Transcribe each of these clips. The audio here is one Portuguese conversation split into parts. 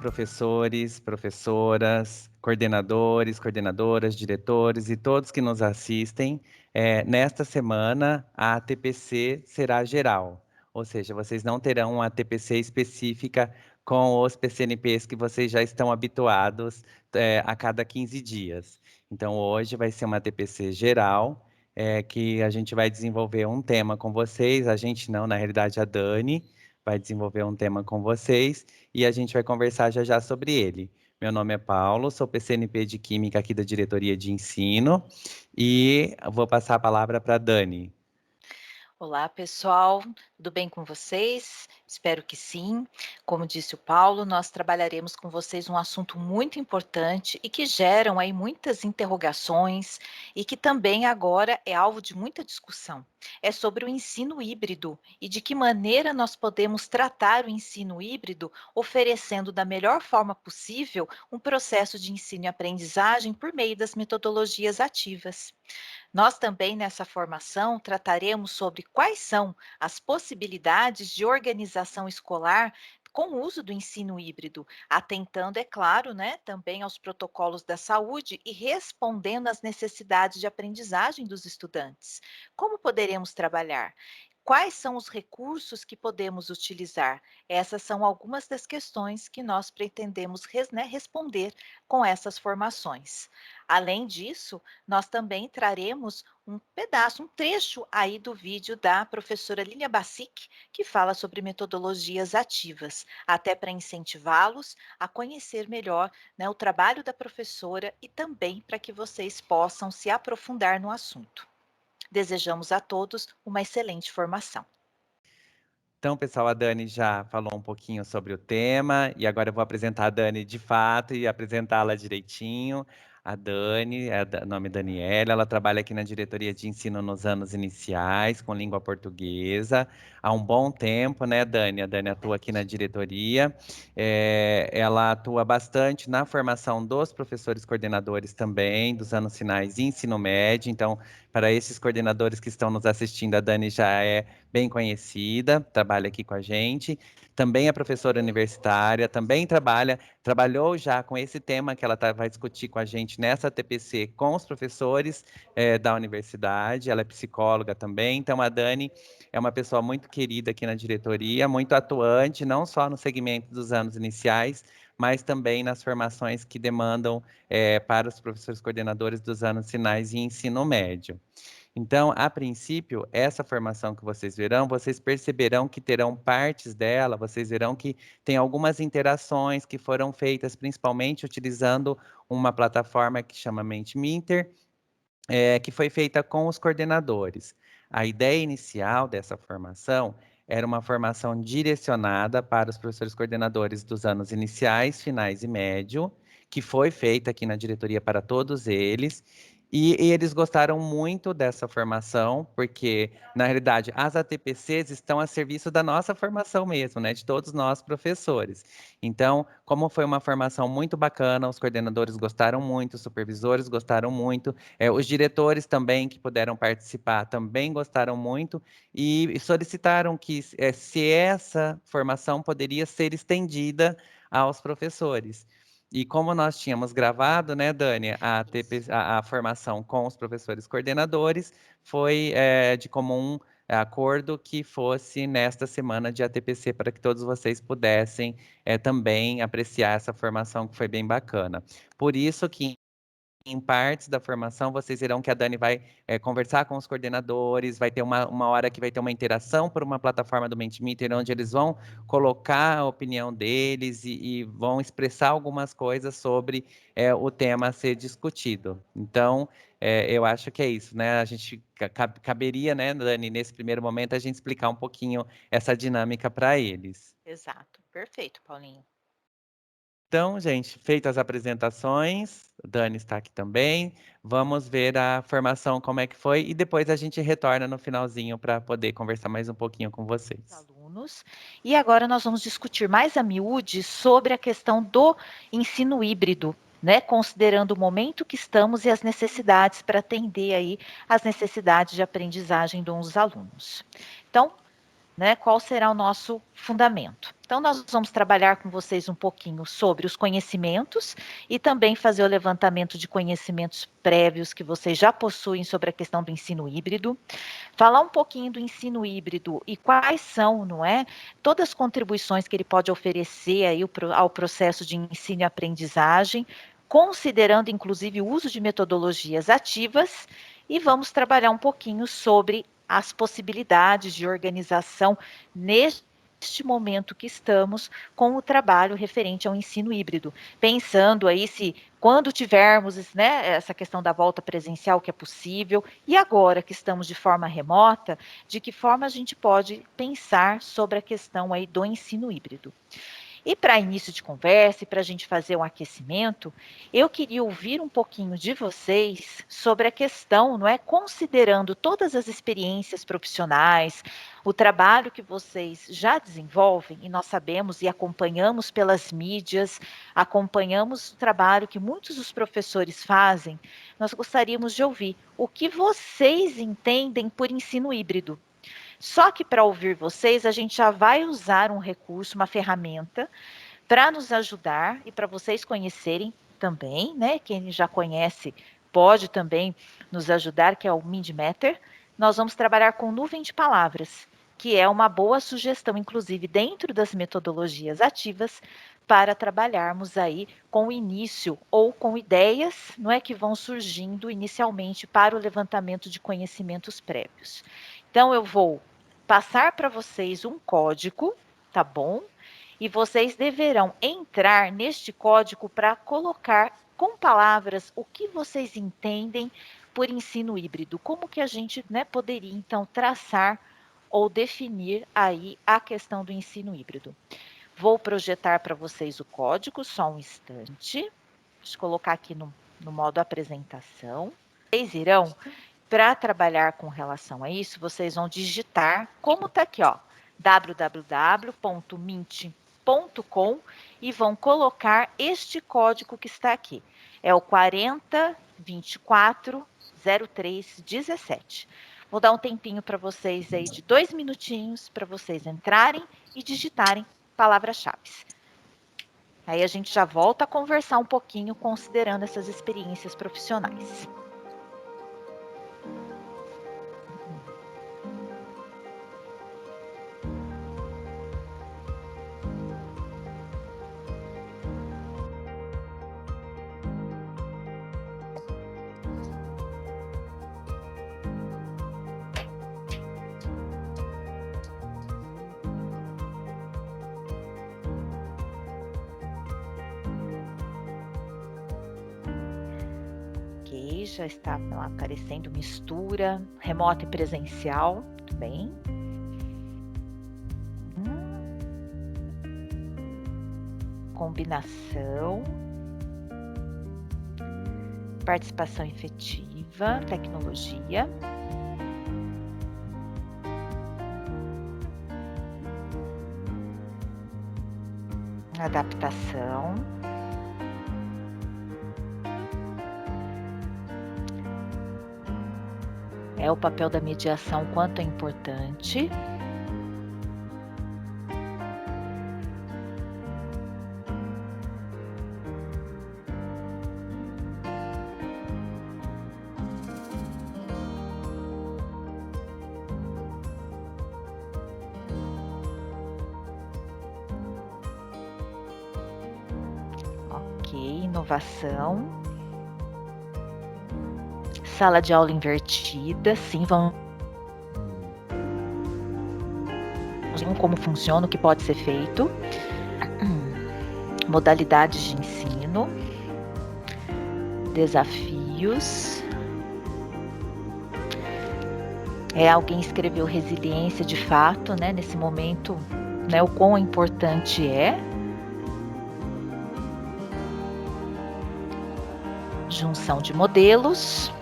professores, professoras, coordenadores, coordenadoras, diretores e todos que nos assistem. Nesta semana, a ATPC será geral, ou seja, vocês não terão uma ATPC específica com os PCNPs que vocês já estão habituados a cada 15 dias. Então, hoje vai ser uma ATPC geral, que a gente vai desenvolver um tema com vocês. A gente não, na realidade, a Dani vai desenvolver um tema com vocês e a gente vai conversar já já sobre ele. Meu nome é Paulo, sou PCNP de Química aqui da Diretoria de Ensino e vou passar a palavra para a Dani. Olá, pessoal, tudo bem com vocês? Espero que sim. Como disse o Paulo, nós trabalharemos com vocês um assunto muito importante e que geram aí muitas interrogações e que também agora é alvo de muita discussão. É sobre o ensino híbrido e de que maneira nós podemos tratar o ensino híbrido, oferecendo da melhor forma possível um processo de ensino e aprendizagem por meio das metodologias ativas. Nós também, nessa formação, trataremos sobre quais são as possibilidades de organização escolar com o uso do ensino híbrido, atentando, é claro, né, também aos protocolos da saúde e respondendo às necessidades de aprendizagem dos estudantes. Como poderemos trabalhar? Quais são os recursos que podemos utilizar? Essas são algumas das questões que nós pretendemos responder com essas formações. Além disso, nós também traremos um pedaço, um trecho aí do vídeo da professora Lilia Bassic, que fala sobre metodologias ativas, até para incentivá-los a conhecer melhor, né, o trabalho da professora e também para que vocês possam se aprofundar no assunto. Desejamos a todos uma excelente formação. Então, pessoal, a Dani já falou um pouquinho sobre o tema e agora eu vou apresentar a Dani de fato e apresentá-la direitinho. A Dani, nome Daniela, ela trabalha aqui na diretoria de ensino nos anos iniciais, com língua portuguesa, há um bom tempo, né, Dani? A Dani atua aqui na diretoria. Ela atua bastante na formação dos professores coordenadores também, dos anos finais e ensino médio. Então, para esses coordenadores que estão nos assistindo, a Dani já é bem conhecida, trabalha aqui com a gente. Também é professora universitária, também trabalhou já com esse tema que ela vai discutir com a gente nessa TPC com os professores da universidade. Ela é psicóloga também. Então, a Dani é uma pessoa muito querida aqui na diretoria, muito atuante, não só no segmento dos anos iniciais, mas também nas formações que demandam para os professores coordenadores dos anos finais e ensino médio. Então, a princípio, essa formação que vocês verão, vocês perceberão que terão partes dela, vocês verão que tem algumas interações que foram feitas principalmente utilizando uma plataforma que chama Mentimeter, que foi feita com os coordenadores. A ideia inicial dessa formação era uma formação direcionada para os professores coordenadores dos anos iniciais, finais e médio, que foi feita aqui na diretoria para todos eles. E eles gostaram muito dessa formação, porque, na realidade, as ATPCs estão a serviço da nossa formação mesmo, né? De todos nós professores. Então, como foi uma formação muito bacana, os coordenadores gostaram muito, os supervisores gostaram muito, os diretores também que puderam participar também gostaram muito e solicitaram que se essa formação poderia ser estendida aos professores. E como nós tínhamos gravado, né, Dani, a formação com os professores coordenadores, foi de comum acordo que fosse nesta semana de ATPC para que todos vocês pudessem também apreciar essa formação que foi bem bacana. Por isso que em partes da formação, vocês verão que a Dani vai conversar com os coordenadores, vai ter uma hora que vai ter uma interação por uma plataforma do Mentimeter, onde eles vão colocar a opinião deles e vão expressar algumas coisas sobre o tema a ser discutido. Então, eu acho que é isso, né? A gente caberia, né, Dani, nesse primeiro momento, a gente explicar um pouquinho essa dinâmica para eles. Exato, perfeito, Paulinho. Então, gente, feitas as apresentações, o Dani está aqui também. Vamos ver a formação, como é que foi, e depois a gente retorna no finalzinho para poder conversar mais um pouquinho com vocês. Alunos. E agora nós vamos discutir mais a miúde sobre a questão do ensino híbrido, né, considerando o momento que estamos e as necessidades para atender aí as necessidades de aprendizagem dos alunos. Então, né, qual será o nosso fundamento. Então, nós vamos trabalhar com vocês um pouquinho sobre os conhecimentos e também fazer o levantamento de conhecimentos prévios que vocês já possuem sobre a questão do ensino híbrido, falar um pouquinho do ensino híbrido e quais são, não é, todas as contribuições que ele pode oferecer aí ao processo de ensino e aprendizagem, considerando inclusive o uso de metodologias ativas, e vamos trabalhar um pouquinho sobre as possibilidades de organização neste momento que estamos com o trabalho referente ao ensino híbrido, pensando aí se quando tivermos, né, essa questão da volta presencial que é possível, e agora que estamos de forma remota, de que forma a gente pode pensar sobre a questão aí do ensino híbrido. E para início de conversa e para a gente fazer um aquecimento, eu queria ouvir um pouquinho de vocês sobre a questão, não é? Considerando todas as experiências profissionais, o trabalho que vocês já desenvolvem, e nós sabemos e acompanhamos pelas mídias, acompanhamos o trabalho que muitos dos professores fazem, nós gostaríamos de ouvir o que vocês entendem por ensino híbrido. Só que para ouvir vocês, a gente já vai usar um recurso, uma ferramenta, para nos ajudar e para vocês conhecerem também, né? Quem já conhece pode também nos ajudar, que é o Mentimeter. Nós vamos trabalhar com nuvem de palavras, que é uma boa sugestão, inclusive dentro das metodologias ativas, para trabalharmos aí com o início ou com ideias, não é, que vão surgindo inicialmente para o levantamento de conhecimentos prévios. Então eu vou passar para vocês um código, tá bom? E vocês deverão entrar neste código para colocar com palavras o que vocês entendem por ensino híbrido. Como que a gente, né, poderia então traçar ou definir aí a questão do ensino híbrido. Vou projetar para vocês o código, só um instante. Deixa eu colocar aqui no modo apresentação. Vocês irão, para trabalhar com relação a isso, vocês vão digitar, como está aqui, ó, www.mint.com, e vão colocar este código que está aqui. É o 40240317. Vou dar um tempinho para vocês aí de 2 minutinhos para vocês entrarem e digitarem palavras-chave. Aí a gente já volta a conversar um pouquinho considerando essas experiências profissionais. Ok, já está lá aparecendo mistura, remota e presencial, muito bem. Combinação, participação efetiva, tecnologia. Adaptação. É o papel da mediação, quanto é importante. Ok, inovação. Sala de aula invertida, sim, vamos como funciona, o que pode ser feito. Modalidades de ensino. Desafios. Alguém escreveu resiliência de fato, né, nesse momento, né, o quão importante é. Junção de modelos.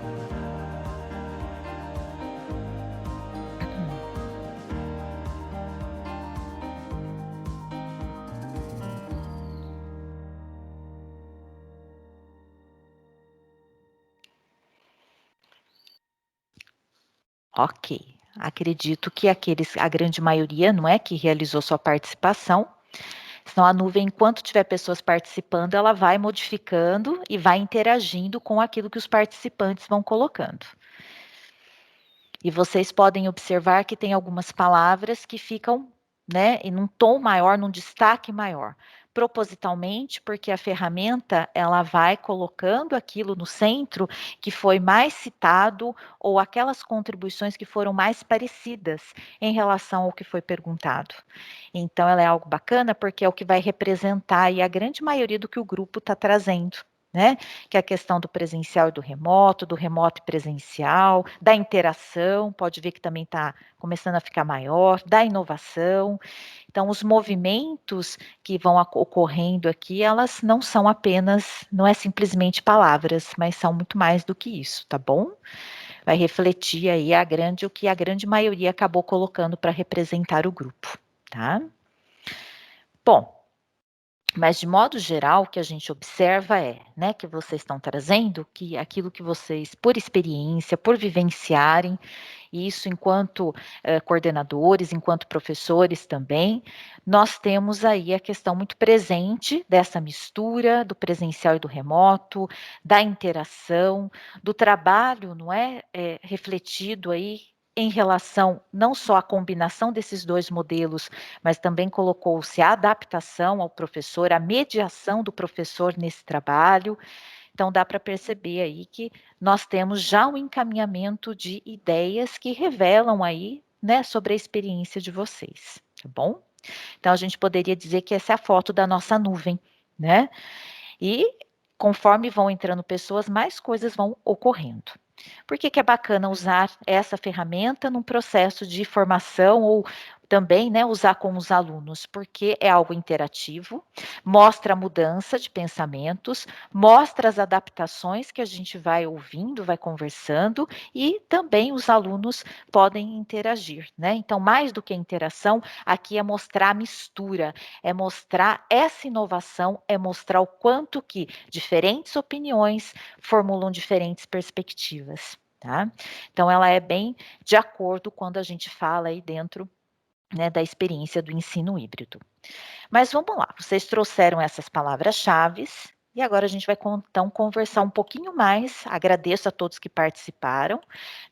Ok, Acredito que a grande maioria, não é, que realizou sua participação. Senão a nuvem, enquanto tiver pessoas participando, ela vai modificando e vai interagindo com aquilo que os participantes vão colocando. E vocês podem observar que tem algumas palavras que ficam, né, em um tom maior, num destaque maior, propositalmente, porque a ferramenta ela vai colocando aquilo no centro que foi mais citado ou aquelas contribuições que foram mais parecidas em relação ao que foi perguntado. Então, ela é algo bacana porque é o que vai representar aí a grande maioria do que o grupo está trazendo. Né? Que é a questão do presencial e do remoto e presencial, da interação, pode ver que também está começando a ficar maior, da inovação. Então, os movimentos que vão ocorrendo aqui, elas não são apenas, não é simplesmente palavras, mas são muito mais do que isso, tá bom? Vai refletir aí o que a grande maioria acabou colocando para representar o grupo, tá? Bom, mas de modo geral, o que a gente observa é, né, que vocês estão trazendo que aquilo que vocês, por experiência, por vivenciarem, e isso enquanto coordenadores, enquanto professores também, nós temos aí a questão muito presente dessa mistura do presencial e do remoto, da interação, do trabalho, não é, refletido aí em relação não só à combinação desses dois modelos, mas também colocou-se a adaptação ao professor, a mediação do professor nesse trabalho. Então, dá para perceber aí que nós temos já um encaminhamento de ideias que revelam aí, né, sobre a experiência de vocês, tá bom? Então, a gente poderia dizer que essa é a foto da nossa nuvem, né? E conforme vão entrando pessoas, mais coisas vão ocorrendo. Por que é bacana usar essa ferramenta num processo de formação ou também, né, usar com os alunos? Porque é algo interativo, mostra a mudança de pensamentos, mostra as adaptações que a gente vai ouvindo, vai conversando e também os alunos podem interagir, né? Então, mais do que a interação, aqui é mostrar a mistura, é mostrar essa inovação, é mostrar o quanto que diferentes opiniões formulam diferentes perspectivas, tá? Então, ela é bem de acordo quando a gente fala aí dentro, né, da experiência do ensino híbrido. Mas vamos lá, vocês trouxeram essas palavras-chave e agora a gente vai então conversar um pouquinho mais. Agradeço a todos que participaram,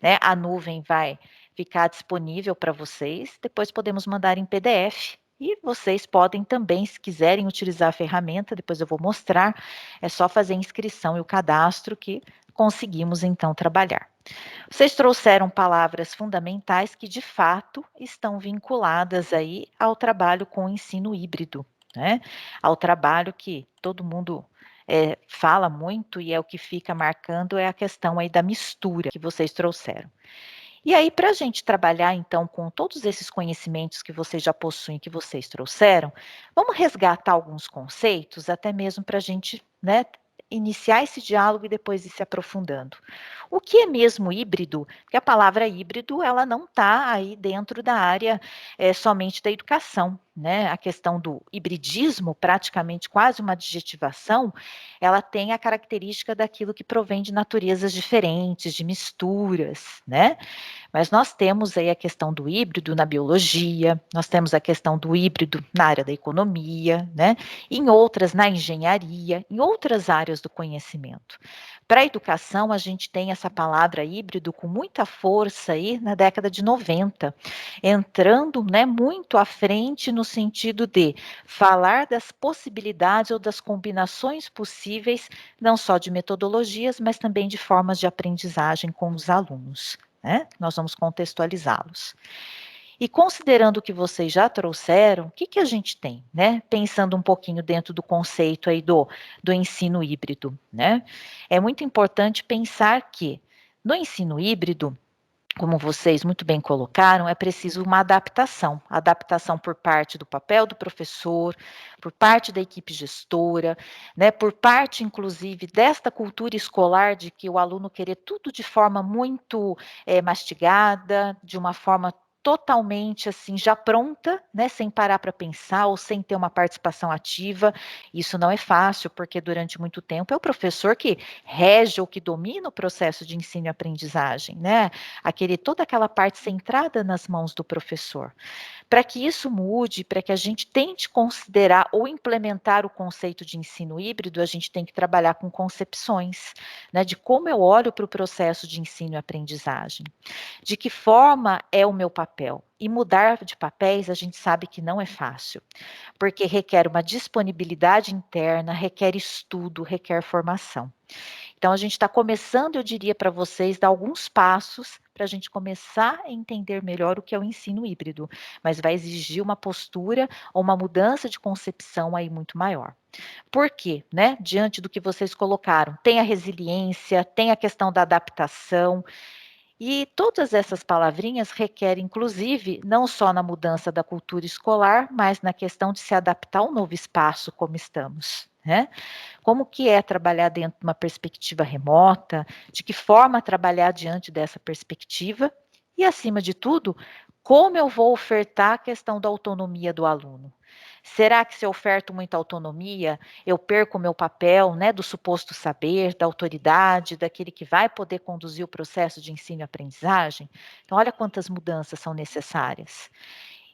né? A nuvem vai ficar disponível para vocês. Depois podemos mandar em PDF. E vocês podem também, se quiserem utilizar a ferramenta, depois eu vou mostrar, é só fazer a inscrição e o cadastro que conseguimos então trabalhar. Vocês trouxeram palavras fundamentais que, de fato, estão vinculadas aí ao trabalho com o ensino híbrido, né? Ao trabalho que todo mundo fala muito e é o que fica marcando é a questão aí da mistura que vocês trouxeram. E aí, para a gente trabalhar, então, com todos esses conhecimentos que vocês já possuem, que vocês trouxeram, vamos resgatar alguns conceitos, até mesmo para a gente, né, iniciar esse diálogo e depois ir se aprofundando. O que é mesmo híbrido? Porque a palavra híbrido, ela não está aí dentro da área somente da educação, né? A questão do hibridismo, praticamente quase uma adjetivação, ela tem a característica daquilo que provém de naturezas diferentes, de misturas, né? Mas nós temos aí a questão do híbrido na biologia, nós temos a questão do híbrido na área da economia, né? Em outras, na engenharia, em outras áreas do conhecimento. Para a educação, a gente tem essa palavra híbrido com muita força aí na década de 90, entrando, né, muito à frente no sentido de falar das possibilidades ou das combinações possíveis, não só de metodologias, mas também de formas de aprendizagem com os alunos. Né? Nós vamos contextualizá-los. E considerando o que vocês já trouxeram, o que a gente tem, né? Pensando um pouquinho dentro do conceito aí do ensino híbrido, né? É muito importante pensar que no ensino híbrido, como vocês muito bem colocaram, é preciso uma adaptação. Adaptação por parte do papel do professor, por parte da equipe gestora, né, por parte, inclusive, desta cultura escolar de que o aluno querer tudo de forma muito mastigada, de uma forma totalmente assim, já pronta, né, sem parar para pensar ou sem ter uma participação ativa. Isso não é fácil, porque durante muito tempo é o professor que rege ou que domina o processo de ensino e aprendizagem, né? Toda aquela parte centrada nas mãos do professor. Para que isso mude, para que a gente tente considerar ou implementar o conceito de ensino híbrido, a gente tem que trabalhar com concepções, né, de como eu olho para o processo de ensino e aprendizagem, de que forma é o meu papel. E mudar de papéis a gente sabe que não é fácil, porque requer uma disponibilidade interna, requer estudo, requer formação. Então, a gente está começando, eu diria para vocês, dar alguns passos para a gente começar a entender melhor o que é o ensino híbrido, mas vai exigir uma postura ou uma mudança de concepção aí muito maior. Por quê? Né? Diante do que vocês colocaram, tem a resiliência, tem a questão da adaptação, e todas essas palavrinhas requerem, inclusive, não só na mudança da cultura escolar, mas na questão de se adaptar ao novo espaço como estamos, né? Como que é trabalhar dentro de uma perspectiva remota, de que forma trabalhar diante dessa perspectiva e, acima de tudo, como eu vou ofertar a questão da autonomia do aluno. Será que se eu oferto muita autonomia, eu perco o meu papel, né, do suposto saber, da autoridade, daquele que vai poder conduzir o processo de ensino e aprendizagem? Então, olha quantas mudanças são necessárias.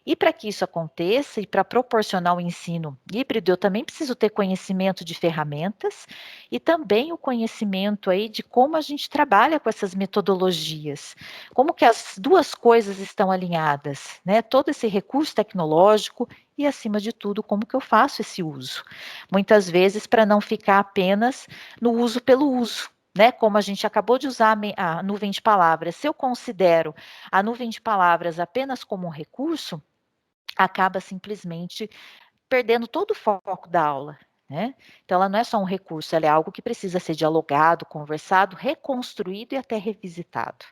E para que isso aconteça e para proporcionar o ensino híbrido, eu também preciso ter conhecimento de ferramentas e também o conhecimento aí de como a gente trabalha com essas metodologias, como que as duas coisas estão alinhadas, né? Todo esse recurso tecnológico e, acima de tudo, como que eu faço esse uso. Muitas vezes para não ficar apenas no uso pelo uso, né, como a gente acabou de usar a nuvem de palavras, se eu considero a nuvem de palavras apenas como um recurso, acaba simplesmente perdendo todo o foco da aula, né? Então, ela não é só um recurso, ela é algo que precisa ser dialogado, conversado, reconstruído e até revisitado.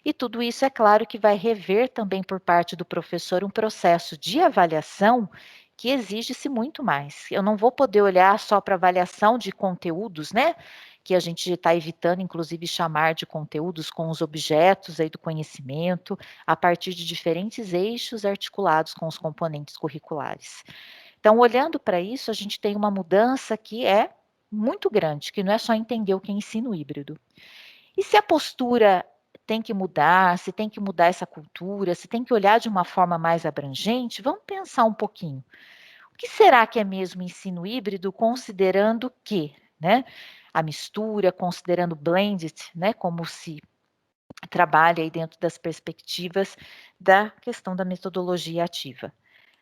E tudo isso, é claro, que vai rever também por parte do professor um processo de avaliação que exige-se muito mais. Eu não vou poder olhar só para avaliação de conteúdos, né? Que a gente está evitando, inclusive, chamar de conteúdos com os objetos aí do conhecimento, a partir de diferentes eixos articulados com os componentes curriculares. Então, olhando para isso, a gente tem uma mudança que é muito grande, que não é só entender o que é ensino híbrido. E se a postura tem que mudar, se tem que mudar essa cultura, se tem que olhar de uma forma mais abrangente, vamos pensar um pouquinho. O que será que é mesmo ensino híbrido, considerando que, né, a mistura, considerando blended, né, como se trabalha aí dentro das perspectivas da questão da metodologia ativa.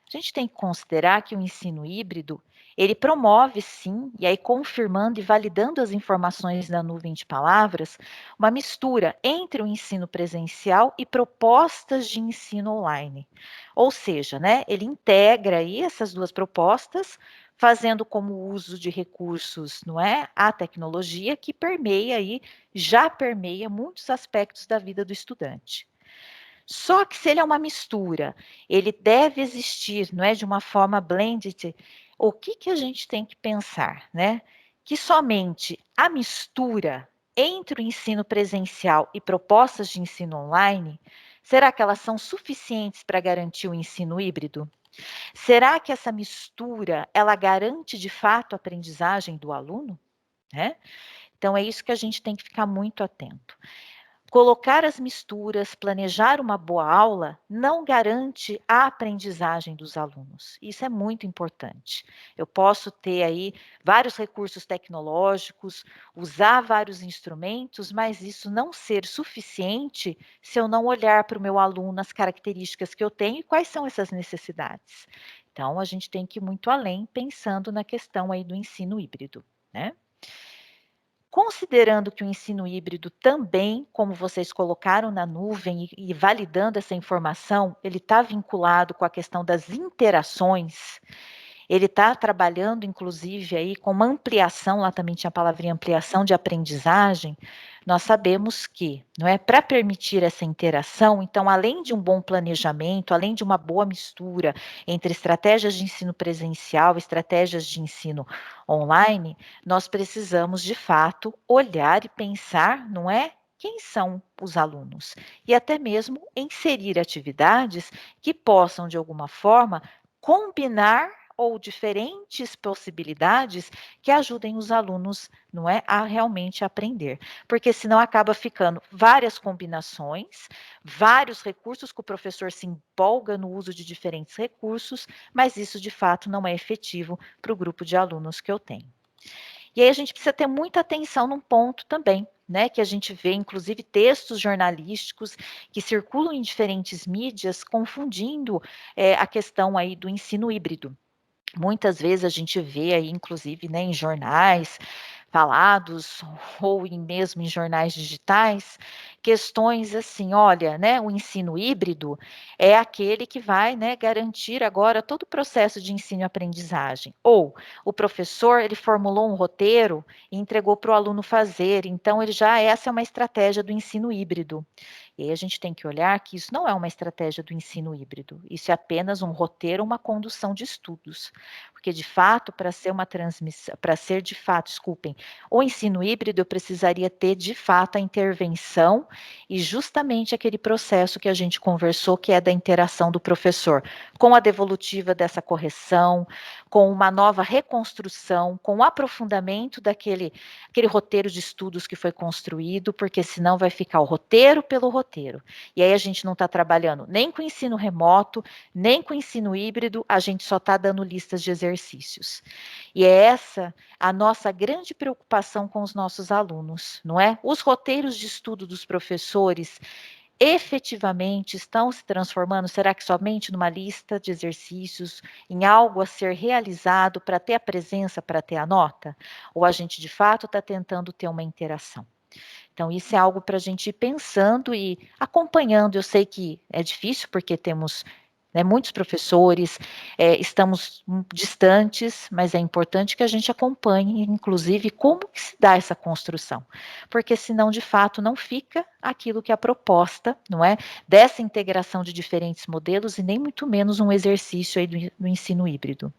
A gente tem que considerar que o ensino híbrido, ele promove sim, e aí confirmando e validando as informações da nuvem de palavras, uma mistura entre o ensino presencial e propostas de ensino online. Ou seja, né, ele integra aí essas duas propostas, fazendo como uso de recursos, não é, a tecnologia que permeia aí, já permeia muitos aspectos da vida do estudante. Só que se ele é uma mistura, ele deve existir, não é, de uma forma blended, o que que a gente tem que pensar, né? Que somente a mistura entre o ensino presencial e propostas de ensino online, será que elas são suficientes para garantir o ensino híbrido? Será que essa mistura, ela garante de fato a aprendizagem do aluno, né? Então é isso que a gente tem que ficar muito atento. Colocar as misturas, planejar uma boa aula, não garante a aprendizagem dos alunos. Isso é muito importante. Eu posso ter aí vários recursos tecnológicos, usar vários instrumentos, mas isso não ser suficiente se eu não olhar para o meu aluno as características que eu tenho e quais são essas necessidades. Então, a gente tem que ir muito além, pensando na questão aí do ensino híbrido, né? Considerando que o ensino híbrido também, como vocês colocaram na nuvem e validando essa informação, ele está vinculado com a questão das interações, ele está trabalhando, inclusive, aí com uma ampliação, lá também tinha a palavrinha ampliação de aprendizagem. Nós sabemos que, não é, para permitir essa interação, então, além de um bom planejamento, além de uma boa mistura entre estratégias de ensino presencial, estratégias de ensino online, nós precisamos, de fato, olhar e pensar, não é, quem são os alunos e até mesmo inserir atividades que possam, de alguma forma, combinar ou diferentes possibilidades que ajudem os alunos, não é, a realmente aprender, porque senão acaba ficando várias combinações, vários recursos que o professor se empolga no uso de diferentes recursos, mas isso de fato não é efetivo para o grupo de alunos que eu tenho. E aí a gente precisa ter muita atenção num ponto também, né, que a gente vê inclusive textos jornalísticos que circulam em diferentes mídias confundindo, a questão aí do ensino híbrido. Muitas vezes a gente vê aí, inclusive, né, em jornais falados ou mesmo em jornais digitais, questões assim, olha, né, o ensino híbrido é aquele que vai, né, garantir agora todo o processo de ensino e aprendizagem. Ou o professor, ele formulou um roteiro e entregou para o aluno fazer, então ele já essa é uma estratégia do ensino híbrido. E aí a gente tem que olhar que isso não é uma estratégia do ensino híbrido, isso é apenas um roteiro, uma condução de estudos. Porque de fato, para ser uma transmissão, para ser de fato, desculpem, o ensino híbrido eu precisaria ter de fato a intervenção e justamente aquele processo que a gente conversou, que é da interação do professor com a devolutiva dessa correção, com uma nova reconstrução, com o aprofundamento aquele roteiro de estudos que foi construído, porque senão vai ficar o roteiro pelo roteiro. E aí a gente não está trabalhando nem com ensino remoto, nem com ensino híbrido, a gente só está dando listas de exercícios. E é essa a nossa grande preocupação com os nossos alunos, não é? Os roteiros de estudo dos professores efetivamente estão se transformando, será que somente numa lista de exercícios, em algo a ser realizado para ter a presença, para ter a nota? Ou a gente de fato está tentando ter uma interação? Então, isso é algo para a gente ir pensando e acompanhando. Eu sei que é difícil, porque temos, né, muitos professores, estamos distantes, mas é importante que a gente acompanhe, inclusive, como que se dá essa construção, porque senão, de fato, não fica aquilo que é a proposta, não é, dessa integração de diferentes modelos e nem muito menos um exercício aí do ensino híbrido.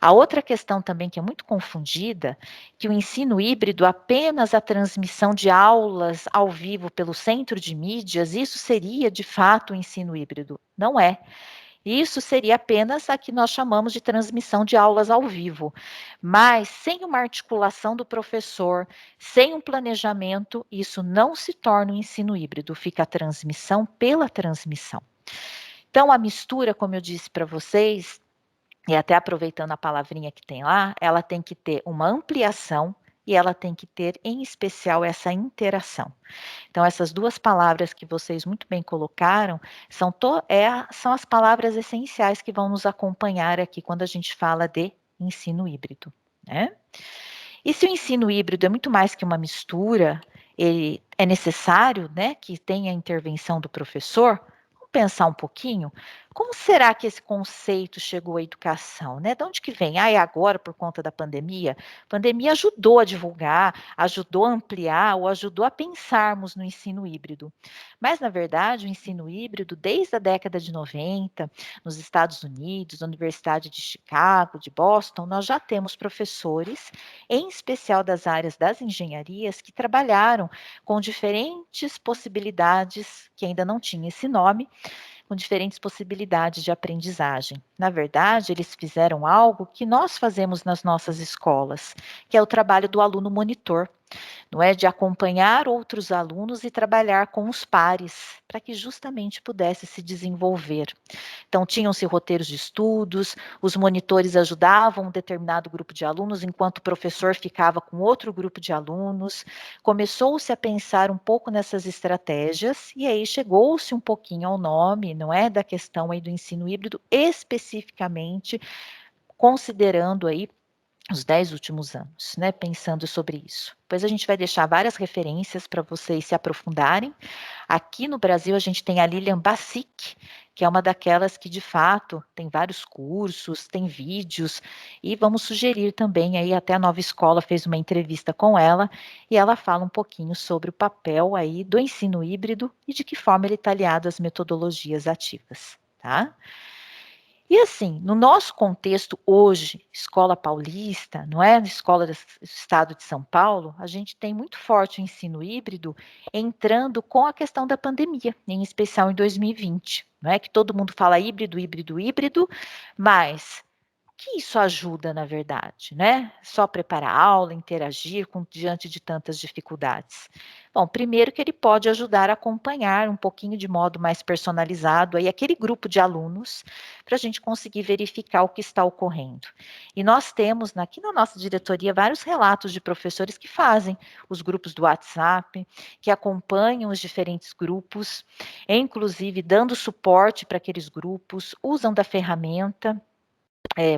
A outra questão também que é muito confundida, que o ensino híbrido, apenas a transmissão de aulas ao vivo pelo centro de mídias, isso seria de fato o ensino híbrido. Não é. Isso seria apenas a que nós chamamos de transmissão de aulas ao vivo. Mas sem uma articulação do professor, sem um planejamento, isso não se torna um ensino híbrido, fica a transmissão pela transmissão. Então, a mistura, como eu disse para vocês, e até aproveitando a palavrinha que tem lá, ela tem que ter uma ampliação e ela tem que ter, em especial, essa interação. Então, essas duas palavras que vocês muito bem colocaram são as palavras essenciais que vão nos acompanhar aqui quando a gente fala de ensino híbrido, né? E se o ensino híbrido é muito mais que uma mistura, ele é necessário, né, que tenha a intervenção do professor. Vamos pensar um pouquinho, como será que esse conceito chegou à educação, né? De onde que vem? Ah, é agora por conta da pandemia? A pandemia ajudou a divulgar, ajudou a ampliar ou ajudou a pensarmos no ensino híbrido. Mas, na verdade, o ensino híbrido, desde a década de 90, nos Estados Unidos, na Universidade de Chicago, de Boston, nós já temos professores, em especial das áreas das engenharias, que trabalharam com diferentes possibilidades, que ainda não tinha esse nome, com diferentes possibilidades de aprendizagem. Na verdade, eles fizeram algo que nós fazemos nas nossas escolas, que é o trabalho do aluno monitor, não é? De acompanhar outros alunos e trabalhar com os pares, para que justamente pudesse se desenvolver. Então, tinham-se roteiros de estudos, os monitores ajudavam um determinado grupo de alunos, enquanto o professor ficava com outro grupo de alunos. Começou-se a pensar um pouco nessas estratégias, e aí chegou-se um pouquinho ao nome, não é? Da questão aí do ensino híbrido, especificamente considerando aí os 10 últimos anos, né, pensando sobre isso. Depois a gente vai deixar várias referências para vocês se aprofundarem. Aqui no Brasil a gente tem a Lilian Bassic, que é uma daquelas que de fato tem vários cursos, tem vídeos, e vamos sugerir também aí, até a Nova Escola fez uma entrevista com ela, e ela fala um pouquinho sobre o papel aí do ensino híbrido e de que forma ele está aliado às metodologias ativas, tá? E assim, no nosso contexto hoje, escola paulista, não é? Escola do estado de São Paulo, a gente tem muito forte o ensino híbrido entrando com a questão da pandemia, em especial em 2020, não é? Que todo mundo fala híbrido, híbrido, híbrido, mas que isso ajuda, na verdade, né? Só preparar a aula, interagir diante de tantas dificuldades. Bom, primeiro que ele pode ajudar a acompanhar um pouquinho de modo mais personalizado aí aquele grupo de alunos para a gente conseguir verificar o que está ocorrendo. E nós temos aqui na nossa diretoria vários relatos de professores que fazem os grupos do WhatsApp, que acompanham os diferentes grupos, inclusive dando suporte para aqueles grupos, usam da ferramenta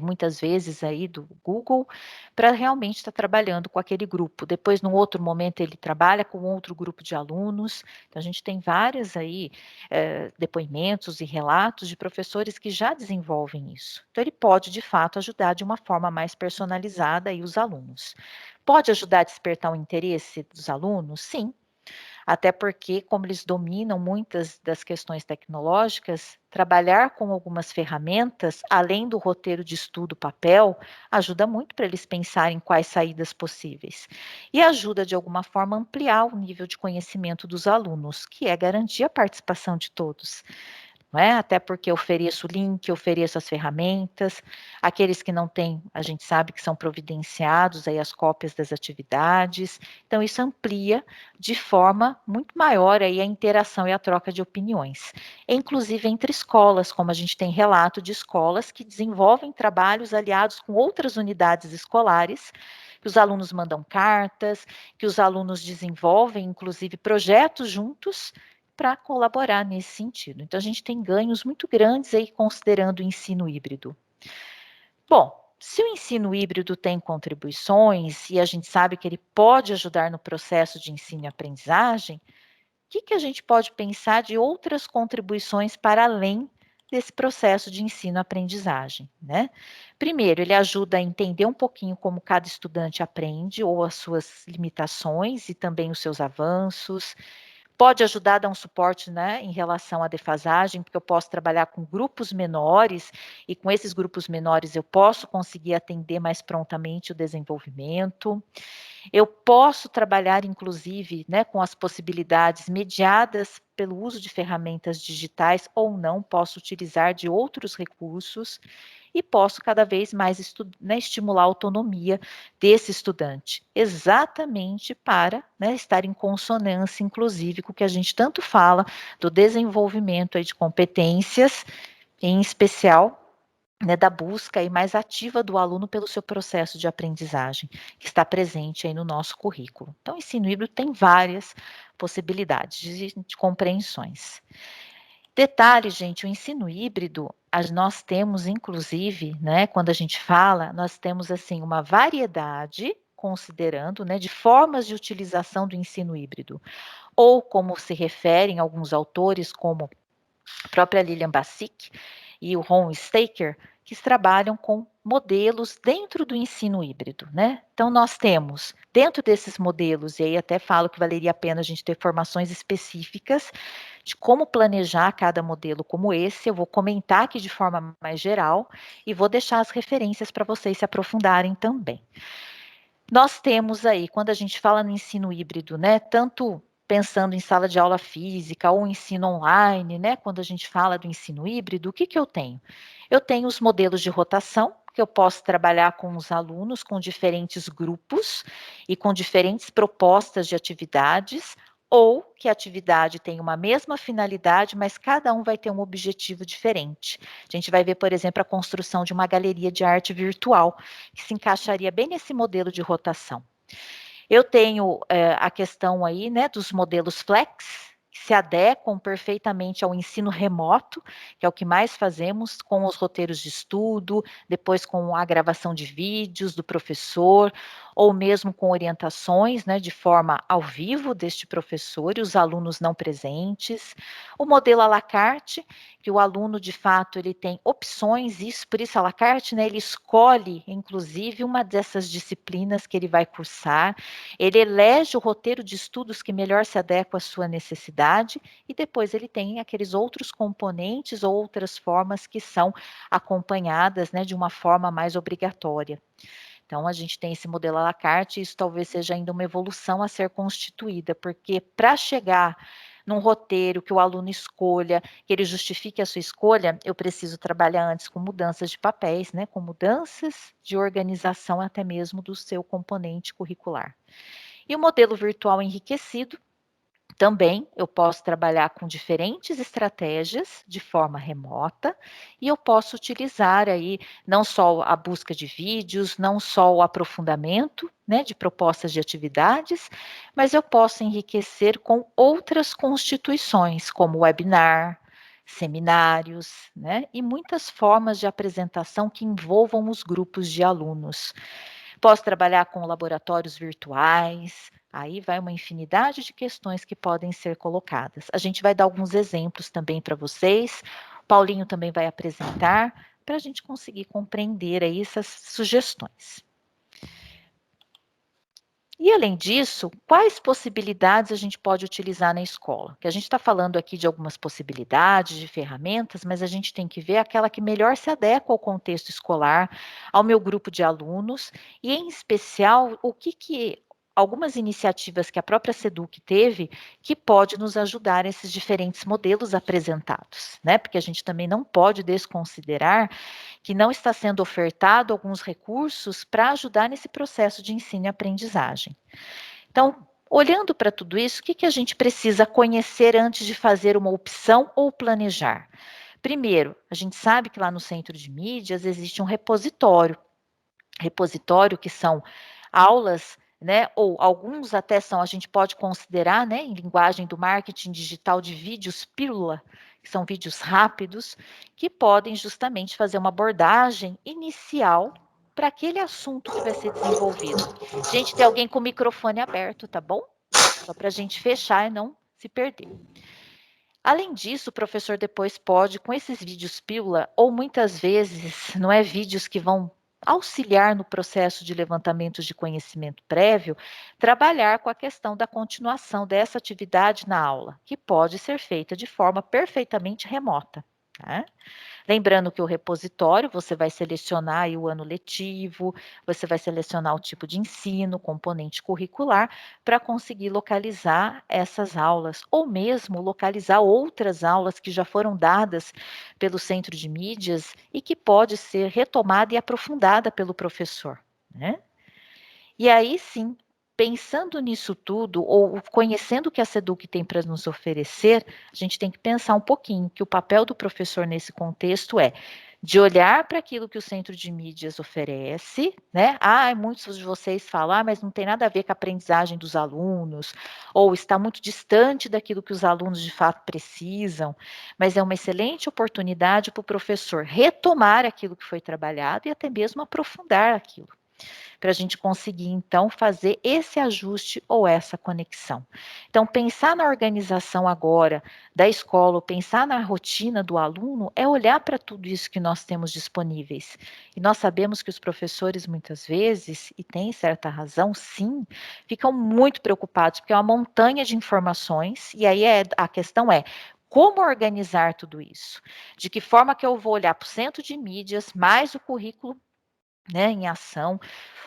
muitas vezes aí do Google, para realmente estar trabalhando com aquele grupo. Depois, num outro momento, ele trabalha com outro grupo de alunos. Então, a gente tem vários aí depoimentos e relatos de professores que já desenvolvem isso. Então, ele pode, de fato, ajudar de uma forma mais personalizada aí os alunos. Pode ajudar a despertar o interesse dos alunos? Sim, até porque, como eles dominam muitas das questões tecnológicas, trabalhar com algumas ferramentas, além do roteiro de estudo papel, ajuda muito para eles pensarem quais saídas possíveis. E ajuda, de alguma forma, a ampliar o nível de conhecimento dos alunos, que é garantir a participação de todos. Não é? Até porque eu ofereço o link, ofereço as ferramentas, aqueles que não têm, a gente sabe que são providenciados aí as cópias das atividades, então isso amplia de forma muito maior aí a interação e a troca de opiniões, inclusive entre escolas, como a gente tem relato de escolas que desenvolvem trabalhos aliados com outras unidades escolares, que os alunos mandam cartas, que os alunos desenvolvem, inclusive, projetos juntos, para colaborar nesse sentido. Então, a gente tem ganhos muito grandes aí considerando o ensino híbrido. Bom, se o ensino híbrido tem contribuições e a gente sabe que ele pode ajudar no processo de ensino e aprendizagem, o que a gente pode pensar de outras contribuições para além desse processo de ensino-aprendizagem, né? Primeiro, ele ajuda a entender um pouquinho como cada estudante aprende, ou as suas limitações e também os seus avanços. Pode ajudar a dar um suporte, né, em relação à defasagem, porque eu posso trabalhar com grupos menores, e com esses grupos menores eu posso conseguir atender mais prontamente o desenvolvimento. Eu posso trabalhar, inclusive, né, com as possibilidades mediadas pelo uso de ferramentas digitais ou não, posso utilizar de outros recursos e posso cada vez mais né, estimular a autonomia desse estudante, exatamente para, né, estar em consonância, inclusive, com o que a gente tanto fala do desenvolvimento aí de competências, em especial, né, da busca aí mais ativa do aluno pelo seu processo de aprendizagem, que está presente aí no nosso currículo. Então, o ensino híbrido tem várias possibilidades de compreensões. Detalhe, gente, o ensino híbrido, nós temos, inclusive, né, quando a gente fala, nós temos, assim, uma variedade, considerando, né, de formas de utilização do ensino híbrido, ou como se referem alguns autores, como a própria Lilian Bassic e o Ron Staker, que trabalham com modelos dentro do ensino híbrido, né? Então, nós temos, dentro desses modelos, e aí até falo que valeria a pena a gente ter formações específicas de como planejar cada modelo como esse, eu vou comentar aqui de forma mais geral e vou deixar as referências para vocês se aprofundarem também. Nós temos aí, quando a gente fala no ensino híbrido, né, tanto pensando em sala de aula física ou ensino online, né, quando a gente fala do ensino híbrido, o que eu tenho? Eu tenho os modelos de rotação, que eu posso trabalhar com os alunos com diferentes grupos e com diferentes propostas de atividades, ou que a atividade tem uma mesma finalidade, mas cada um vai ter um objetivo diferente. A gente vai ver, por exemplo, a construção de uma galeria de arte virtual, que se encaixaria bem nesse modelo de rotação. Eu tenho a questão aí, né, dos modelos flex, que se adequam perfeitamente ao ensino remoto, que é o que mais fazemos com os roteiros de estudo, depois com a gravação de vídeos do professor, ou mesmo com orientações, né, de forma ao vivo deste professor e os alunos não presentes. O modelo à la carte, que o aluno, de fato, ele tem opções, isso, por isso à la carte, né, ele escolhe, inclusive, uma dessas disciplinas que ele vai cursar, ele elege o roteiro de estudos que melhor se adequa à sua necessidade, atividade, e depois ele tem aqueles outros componentes, outras formas que são acompanhadas, né, de uma forma mais obrigatória. Então, a gente tem esse modelo à la carte, e isso talvez seja ainda uma evolução a ser constituída, porque para chegar num roteiro que o aluno escolha, que ele justifique a sua escolha, eu preciso trabalhar antes com mudanças de papéis, né, com mudanças de organização até mesmo do seu componente curricular. E o modelo virtual enriquecido, também eu posso trabalhar com diferentes estratégias de forma remota, e eu posso utilizar aí não só a busca de vídeos, não só o aprofundamento, né, de propostas de atividades, mas eu posso enriquecer com outras constituições, como webinar, seminários, né, e muitas formas de apresentação que envolvam os grupos de alunos. Posso trabalhar com laboratórios virtuais, aí vai uma infinidade de questões que podem ser colocadas. A gente vai dar alguns exemplos também para vocês. Paulinho também vai apresentar para a gente conseguir compreender aí essas sugestões. E além disso, quais possibilidades a gente pode utilizar na escola? Que a gente está falando aqui de algumas possibilidades, de ferramentas, mas a gente tem que ver aquela que melhor se adequa ao contexto escolar, ao meu grupo de alunos, e em especial, o que algumas iniciativas que a própria SEDUC teve que pode nos ajudar nesses diferentes modelos apresentados, né? Porque a gente também não pode desconsiderar que não está sendo ofertado alguns recursos para ajudar nesse processo de ensino e aprendizagem. Então, olhando para tudo isso, o que a gente precisa conhecer antes de fazer uma opção ou planejar? Primeiro, a gente sabe que lá no centro de mídias existe um repositório que são aulas, né, ou alguns até são, a gente pode considerar, né, em linguagem do marketing digital, de vídeos pílula, que são vídeos rápidos, que podem justamente fazer uma abordagem inicial para aquele assunto que vai ser desenvolvido. Gente, tem alguém com o microfone aberto, tá bom? Só para a gente fechar e não se perder. Além disso, o professor depois pode, com esses vídeos pílula, ou muitas vezes não é vídeos que vão auxiliar no processo de levantamento de conhecimento prévio, trabalhar com a questão da continuação dessa atividade na aula, que pode ser feita de forma perfeitamente remota. Tá? Lembrando que o repositório, você vai selecionar aí o ano letivo, você vai selecionar o tipo de ensino, componente curricular, para conseguir localizar essas aulas, ou mesmo localizar outras aulas que já foram dadas pelo centro de mídias e que pode ser retomada e aprofundada pelo professor, né? E aí sim, pensando nisso tudo, ou conhecendo o que a SEDUC tem para nos oferecer, a gente tem que pensar um pouquinho que o papel do professor nesse contexto é de olhar para aquilo que o centro de mídias oferece, né? Muitos de vocês falam, mas não tem nada a ver com a aprendizagem dos alunos, ou está muito distante daquilo que os alunos de fato precisam, mas é uma excelente oportunidade para o professor retomar aquilo que foi trabalhado e até mesmo aprofundar aquilo, para a gente conseguir, então, fazer esse ajuste ou essa conexão. Então, pensar na organização agora da escola, ou pensar na rotina do aluno, é olhar para tudo isso que nós temos disponíveis. E nós sabemos que os professores, muitas vezes, e tem certa razão, sim, ficam muito preocupados, porque é uma montanha de informações, e aí a questão é, como organizar tudo isso? De que forma que eu vou olhar para o centro de mídias, mais o currículo, né, em ação,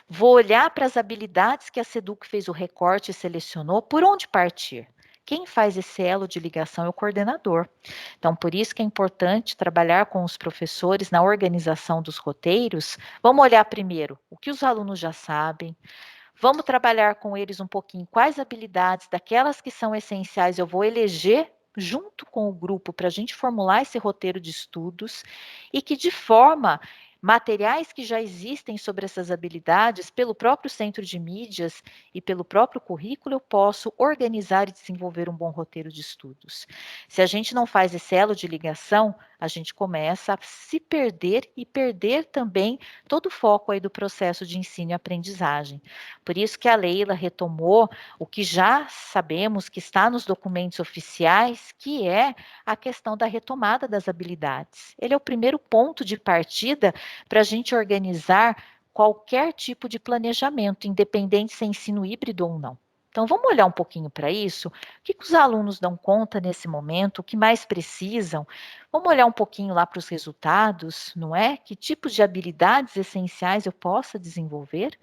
vou olhar para as habilidades que a SEDUC fez o recorte e selecionou, por onde partir? Quem faz esse elo de ligação é o coordenador. Então, por isso que é importante trabalhar com os professores na organização dos roteiros. Vamos olhar primeiro o que os alunos já sabem, vamos trabalhar com eles um pouquinho quais habilidades daquelas que são essenciais eu vou eleger junto com o grupo para a gente formular esse roteiro de estudos, e que de forma materiais que já existem sobre essas habilidades pelo próprio centro de mídias e pelo próprio currículo eu posso organizar e desenvolver um bom roteiro de estudos. Se a gente não faz esse elo de ligação, a gente começa a se perder e perder também todo o foco aí do processo de ensino e aprendizagem. Por isso que a Leila retomou o que já sabemos que está nos documentos oficiais, que é a questão da retomada das habilidades. Ele é o primeiro ponto de partida para a gente organizar qualquer tipo de planejamento, independente se é ensino híbrido ou não. Então, vamos olhar um pouquinho para isso? O que os alunos dão conta nesse momento? O que mais precisam? Vamos olhar um pouquinho lá para os resultados, não é? Que tipos de habilidades essenciais eu possa desenvolver?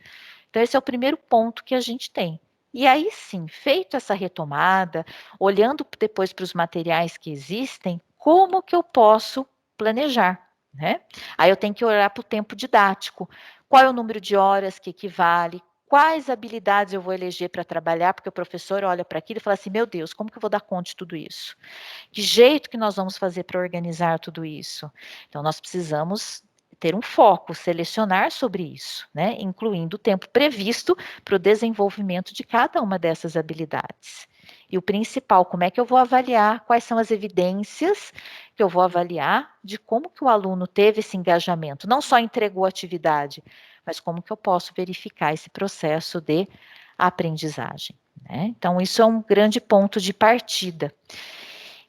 Então, esse é o primeiro ponto que a gente tem. E aí sim, feito essa retomada, olhando depois para os materiais que existem, como que eu posso planejar, né? Aí eu tenho que olhar para o tempo didático. Qual é o número de horas que equivale? Quais habilidades eu vou eleger para trabalhar? Porque o professor olha para aquilo e fala assim: meu Deus, como que eu vou dar conta de tudo isso? Que jeito que nós vamos fazer para organizar tudo isso? Então, nós precisamos ter um foco, selecionar sobre isso, né? Incluindo o tempo previsto para o desenvolvimento de cada uma dessas habilidades. E o principal, como é que eu vou avaliar? Quais são as evidências que eu vou avaliar de como que o aluno teve esse engajamento? Não só entregou a atividade, mas como que eu posso verificar esse processo de aprendizagem, né? Então, isso é um grande ponto de partida.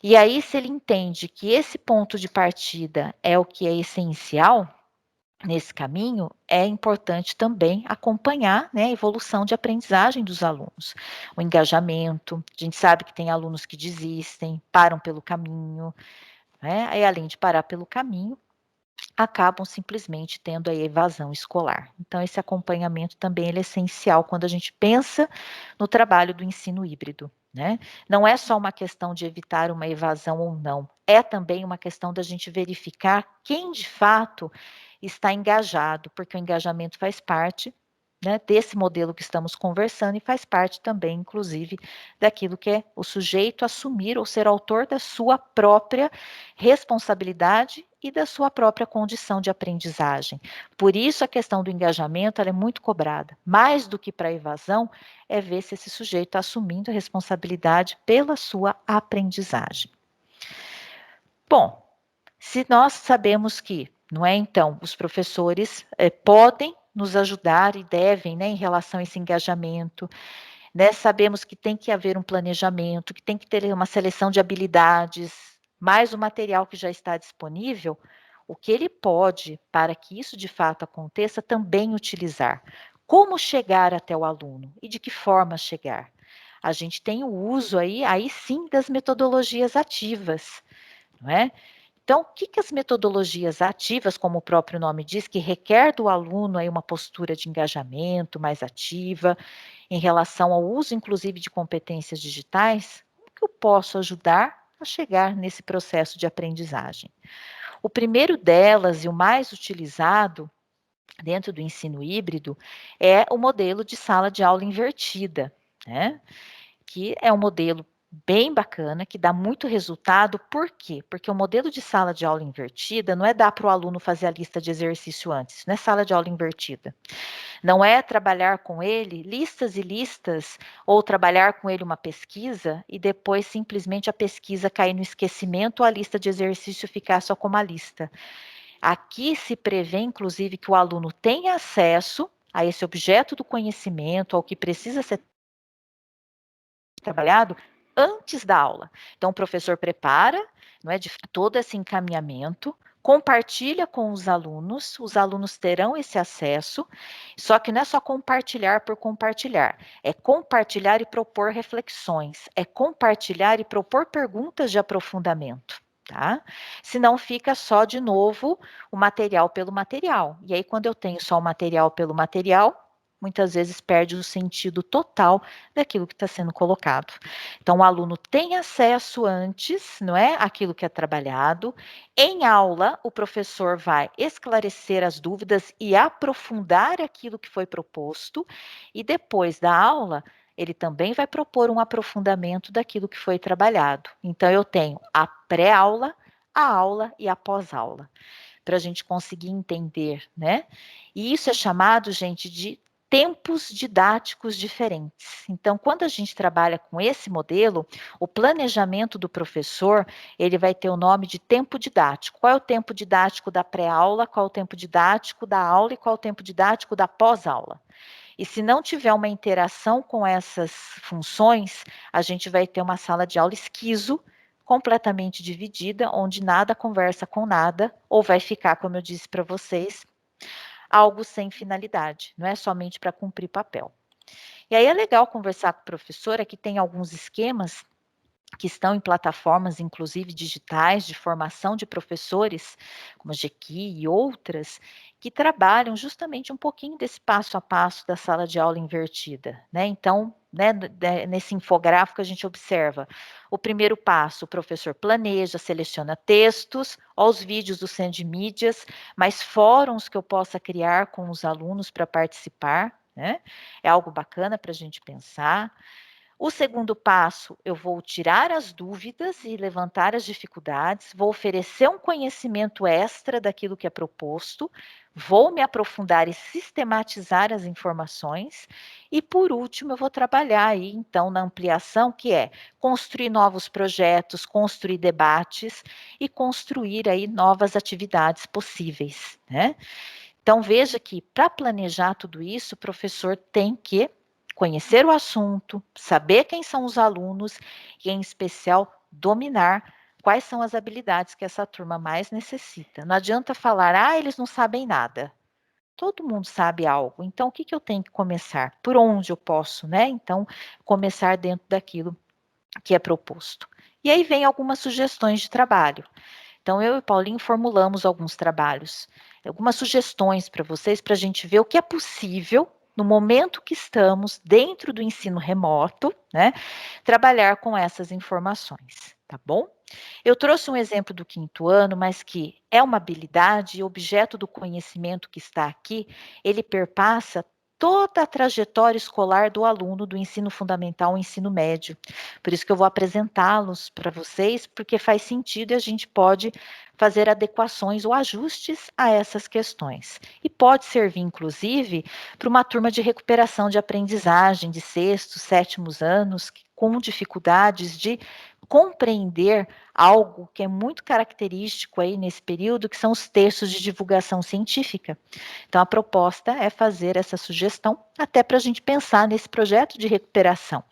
E aí, se ele entende que esse ponto de partida é o que é essencial nesse caminho, é importante também acompanhar, né, a evolução de aprendizagem dos alunos, o engajamento. A gente sabe que tem alunos que desistem, param pelo caminho, né? Aí, além de parar pelo caminho, acabam simplesmente tendo a evasão escolar. Então, esse acompanhamento também ele é essencial quando a gente pensa no trabalho do ensino híbrido, né? Não é só uma questão de evitar uma evasão ou não, é também uma questão da gente verificar quem de fato está engajado, porque o engajamento faz parte, né, desse modelo que estamos conversando e faz parte também, inclusive, daquilo que é o sujeito assumir ou ser autor da sua própria responsabilidade e da sua própria condição de aprendizagem. Por isso, a questão do engajamento ela é muito cobrada. Mais do que para a evasão, é ver se esse sujeito está assumindo a responsabilidade pela sua aprendizagem. Bom, se nós sabemos que, não é então, os professores podem nos ajudar e devem, né, em relação a esse engajamento, né, sabemos que tem que haver um planejamento, que tem que ter uma seleção de habilidades, mais o material que já está disponível, o que ele pode, para que isso de fato aconteça, também utilizar. Como chegar até o aluno e de que forma chegar? A gente tem o uso aí sim das metodologias ativas, não é? Então, o que as metodologias ativas, como o próprio nome diz, que requer do aluno aí uma postura de engajamento mais ativa, em relação ao uso, inclusive, de competências digitais, como que eu posso ajudar a chegar nesse processo de aprendizagem? O primeiro delas e o mais utilizado dentro do ensino híbrido é o modelo de sala de aula invertida, né? Que é um modelo bem bacana, que dá muito resultado, por quê? Porque o modelo de sala de aula invertida não é dar para o aluno fazer a lista de exercício antes, não é sala de aula invertida. Não é trabalhar com ele listas e listas, ou trabalhar com ele uma pesquisa e depois simplesmente a pesquisa cair no esquecimento ou a lista de exercício ficar só como a lista. Aqui se prevê, inclusive, que o aluno tenha acesso a esse objeto do conhecimento, ao que precisa ser trabalhado antes da aula. Então, o professor prepara, não é, de todo esse encaminhamento, compartilha com os alunos terão esse acesso, só que não é só compartilhar por compartilhar, é compartilhar e propor reflexões, é compartilhar e propor perguntas de aprofundamento. Tá? Senão fica só de novo o material pelo material. E aí, quando eu tenho só o material pelo material, muitas vezes perde o sentido total daquilo que está sendo colocado. Então, o aluno tem acesso antes, não é, aquilo que é trabalhado. Em aula, o professor vai esclarecer as dúvidas e aprofundar aquilo que foi proposto, e depois da aula, ele também vai propor um aprofundamento daquilo que foi trabalhado. Então, eu tenho a pré-aula, a aula e a pós-aula, para a gente conseguir entender, né? E isso é chamado, gente, de tempos didáticos diferentes. Então, quando a gente trabalha com esse modelo, o planejamento do professor, ele vai ter o nome de tempo didático. Qual é o tempo didático da pré-aula, qual é o tempo didático da aula e qual é o tempo didático da pós-aula? E se não tiver uma interação com essas funções, a gente vai ter uma sala de aula esquizo, completamente dividida, onde nada conversa com nada, ou vai ficar, como eu disse para vocês, algo sem finalidade, não é somente para cumprir papel. E aí é legal conversar com a professora que tem alguns esquemas que estão em plataformas, inclusive digitais, de formação de professores, como a Jequi e outras, que trabalham justamente um pouquinho desse passo a passo da sala de aula invertida, né? Então, né, nesse infográfico a gente observa o primeiro passo, o professor planeja, seleciona textos, ó, os vídeos do Centro de Mídias, mais fóruns que eu possa criar com os alunos para participar, né? É algo bacana para a gente pensar. O segundo passo, eu vou tirar as dúvidas e levantar as dificuldades, vou oferecer um conhecimento extra daquilo que é proposto, vou me aprofundar e sistematizar as informações, e por último, eu vou trabalhar aí, então, na ampliação, que é construir novos projetos, construir debates e construir aí novas atividades possíveis, né? Então, veja que para planejar tudo isso, o professor tem que conhecer o assunto, saber quem são os alunos e, em especial, dominar quais são as habilidades que essa turma mais necessita. Não adianta falar, ah, eles não sabem nada. Todo mundo sabe algo. Então, o que, que eu tenho que começar? Por onde eu posso, né? Então, começar dentro daquilo que é proposto. E aí vem algumas sugestões de trabalho. Então, eu e Paulinho formulamos alguns trabalhos, algumas sugestões para vocês, para a gente ver o que é possível, no momento que estamos, dentro do ensino remoto, né, trabalhar com essas informações, tá bom? Eu trouxe um exemplo do quinto ano, mas que é uma habilidade e objeto do conhecimento que está aqui, ele perpassa toda a trajetória escolar do aluno do ensino fundamental ao ensino médio. Por isso que eu vou apresentá-los para vocês, porque faz sentido e a gente pode fazer adequações ou ajustes a essas questões. E pode servir, inclusive, para uma turma de recuperação de aprendizagem de sextos, sétimos anos, com dificuldades de compreender algo que é muito característico aí nesse período, que são os textos de divulgação científica. Então, a proposta é fazer essa sugestão, até para a gente pensar nesse projeto de recuperação,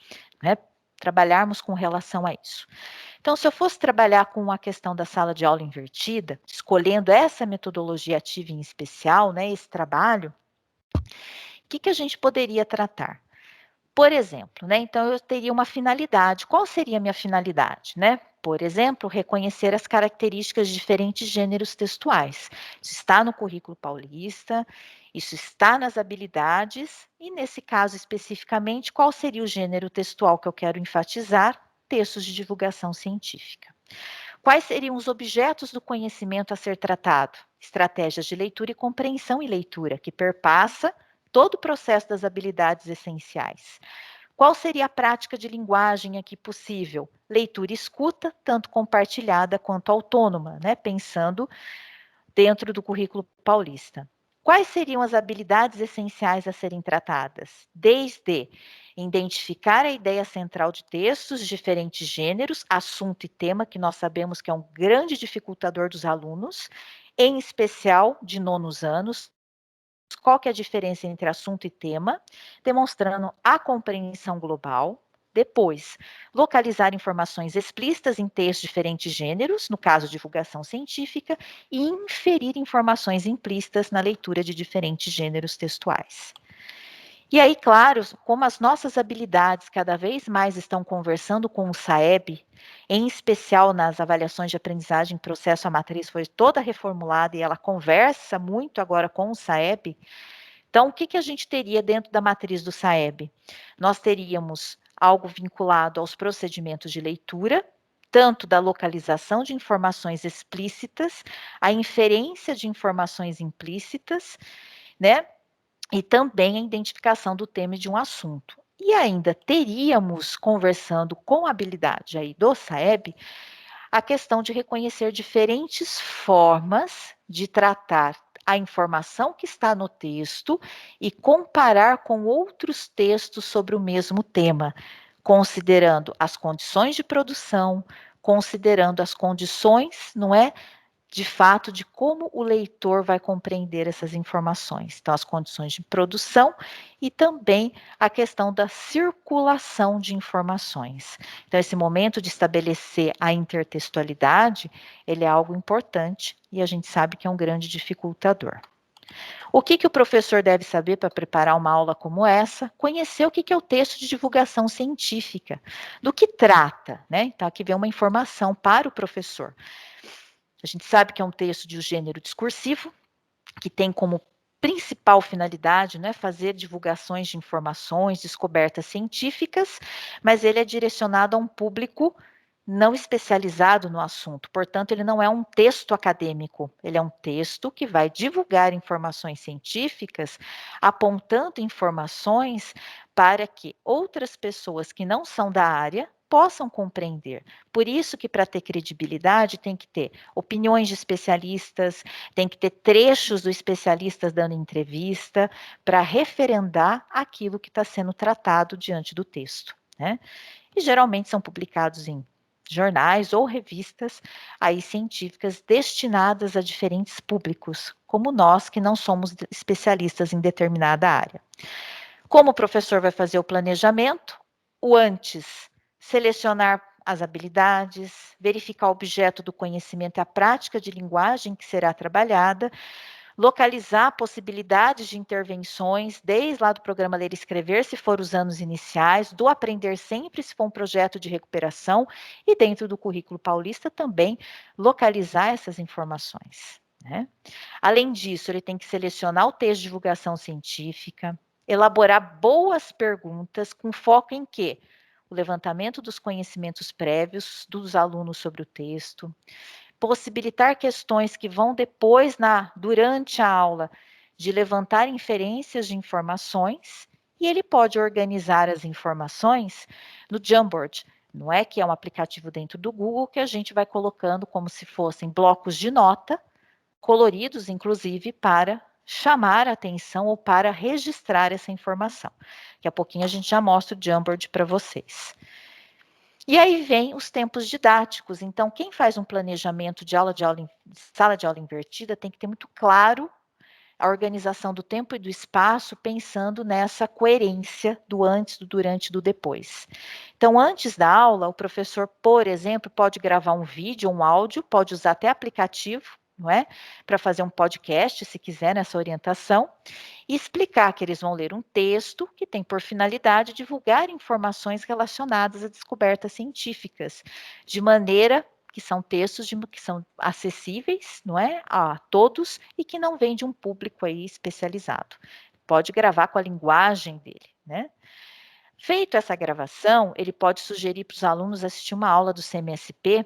né? Trabalharmos com relação a isso. Então, se eu fosse trabalhar com a questão da sala de aula invertida, escolhendo essa metodologia ativa em especial, né, esse trabalho, o que, que a gente poderia tratar? Por exemplo, né, então eu teria uma finalidade. Qual seria a minha finalidade, né? Por exemplo, reconhecer as características de diferentes gêneros textuais. Isso está no currículo paulista, isso está nas habilidades, e nesse caso especificamente, qual seria o gênero textual que eu quero enfatizar? Textos de divulgação científica. Quais seriam os objetos do conhecimento a ser tratado? Estratégias de leitura e compreensão e leitura, que perpassa todo o processo das habilidades essenciais. Qual seria a prática de linguagem aqui possível? Leitura e escuta, tanto compartilhada quanto autônoma, né? Pensando dentro do currículo paulista. Quais seriam as habilidades essenciais a serem tratadas? Desde identificar a ideia central de textos de diferentes gêneros, assunto e tema, que nós sabemos que é um grande dificultador dos alunos, em especial de nonos anos. Qual que é a diferença entre assunto e tema, demonstrando a compreensão global. Depois, localizar informações explícitas em textos de diferentes gêneros, no caso, divulgação científica, e inferir informações implícitas na leitura de diferentes gêneros textuais. E aí, claro, como as nossas habilidades cada vez mais estão conversando com o SAEB, em especial nas avaliações de aprendizagem, processo, a matriz foi toda reformulada e ela conversa muito agora com o SAEB. Então, o que, que a gente teria dentro da matriz do SAEB? Nós teríamos algo vinculado aos procedimentos de leitura, tanto da localização de informações explícitas, a inferência de informações implícitas, né? E também a identificação do tema de um assunto. E ainda teríamos, conversando com a habilidade aí do SAEB, a questão de reconhecer diferentes formas de tratar a informação que está no texto e comparar com outros textos sobre o mesmo tema, considerando as condições de produção, considerando as condições, não é, de fato, de como o leitor vai compreender essas informações. Então, as condições de produção e também a questão da circulação de informações. Então, esse momento de estabelecer a intertextualidade, ele é algo importante e a gente sabe que é um grande dificultador. O que o professor deve saber para preparar uma aula como essa? Conhecer o que é o texto de divulgação científica, do que trata, né? Então, aqui vem uma informação para o professor. A gente sabe que é um texto de gênero discursivo, que tem como principal finalidade, né, fazer divulgações de informações, descobertas científicas, mas ele é direcionado a um público não especializado no assunto. Portanto, ele não é um texto acadêmico, ele é um texto que vai divulgar informações científicas, apontando informações para que outras pessoas que não são da área possam compreender. Por isso que para ter credibilidade tem que ter opiniões de especialistas, tem que ter trechos dos especialistas dando entrevista para referendar aquilo que está sendo tratado diante do texto, né? E geralmente são publicados em jornais ou revistas aí científicas destinadas a diferentes públicos, como nós que não somos especialistas em determinada área. Como o professor vai fazer o planejamento? O antes, selecionar as habilidades, verificar o objeto do conhecimento e a prática de linguagem que será trabalhada, localizar possibilidades de intervenções, desde lá do programa Ler e Escrever, se for os anos iniciais, do Aprender Sempre, se for um projeto de recuperação, e dentro do currículo paulista também localizar essas informações, né? Além disso, ele tem que selecionar o texto de divulgação científica, elaborar boas perguntas com foco em quê? O levantamento dos conhecimentos prévios dos alunos sobre o texto, possibilitar questões que vão depois, durante a aula, de levantar inferências de informações, e ele pode organizar as informações no Jamboard. Não é que é um aplicativo dentro do Google que a gente vai colocando como se fossem blocos de nota, coloridos, inclusive, para chamar a atenção ou para registrar essa informação. Daqui a pouquinho a gente já mostra o Jamboard para vocês. E aí vem os tempos didáticos. Então, quem faz um planejamento de sala de aula invertida tem que ter muito claro a organização do tempo e do espaço, pensando nessa coerência do antes, do durante e do depois. Então, antes da aula, o professor, por exemplo, pode gravar um vídeo, um áudio, pode usar até aplicativo, não é? Para fazer um podcast, se quiser, nessa orientação, e explicar que eles vão ler um texto que tem por finalidade divulgar informações relacionadas a descobertas científicas, de maneira que são textos que são acessíveis, não é, a todos e que não vem de um público aí especializado. Pode gravar com a linguagem dele, né? Feito essa gravação, ele pode sugerir para os alunos assistir uma aula do CMSP.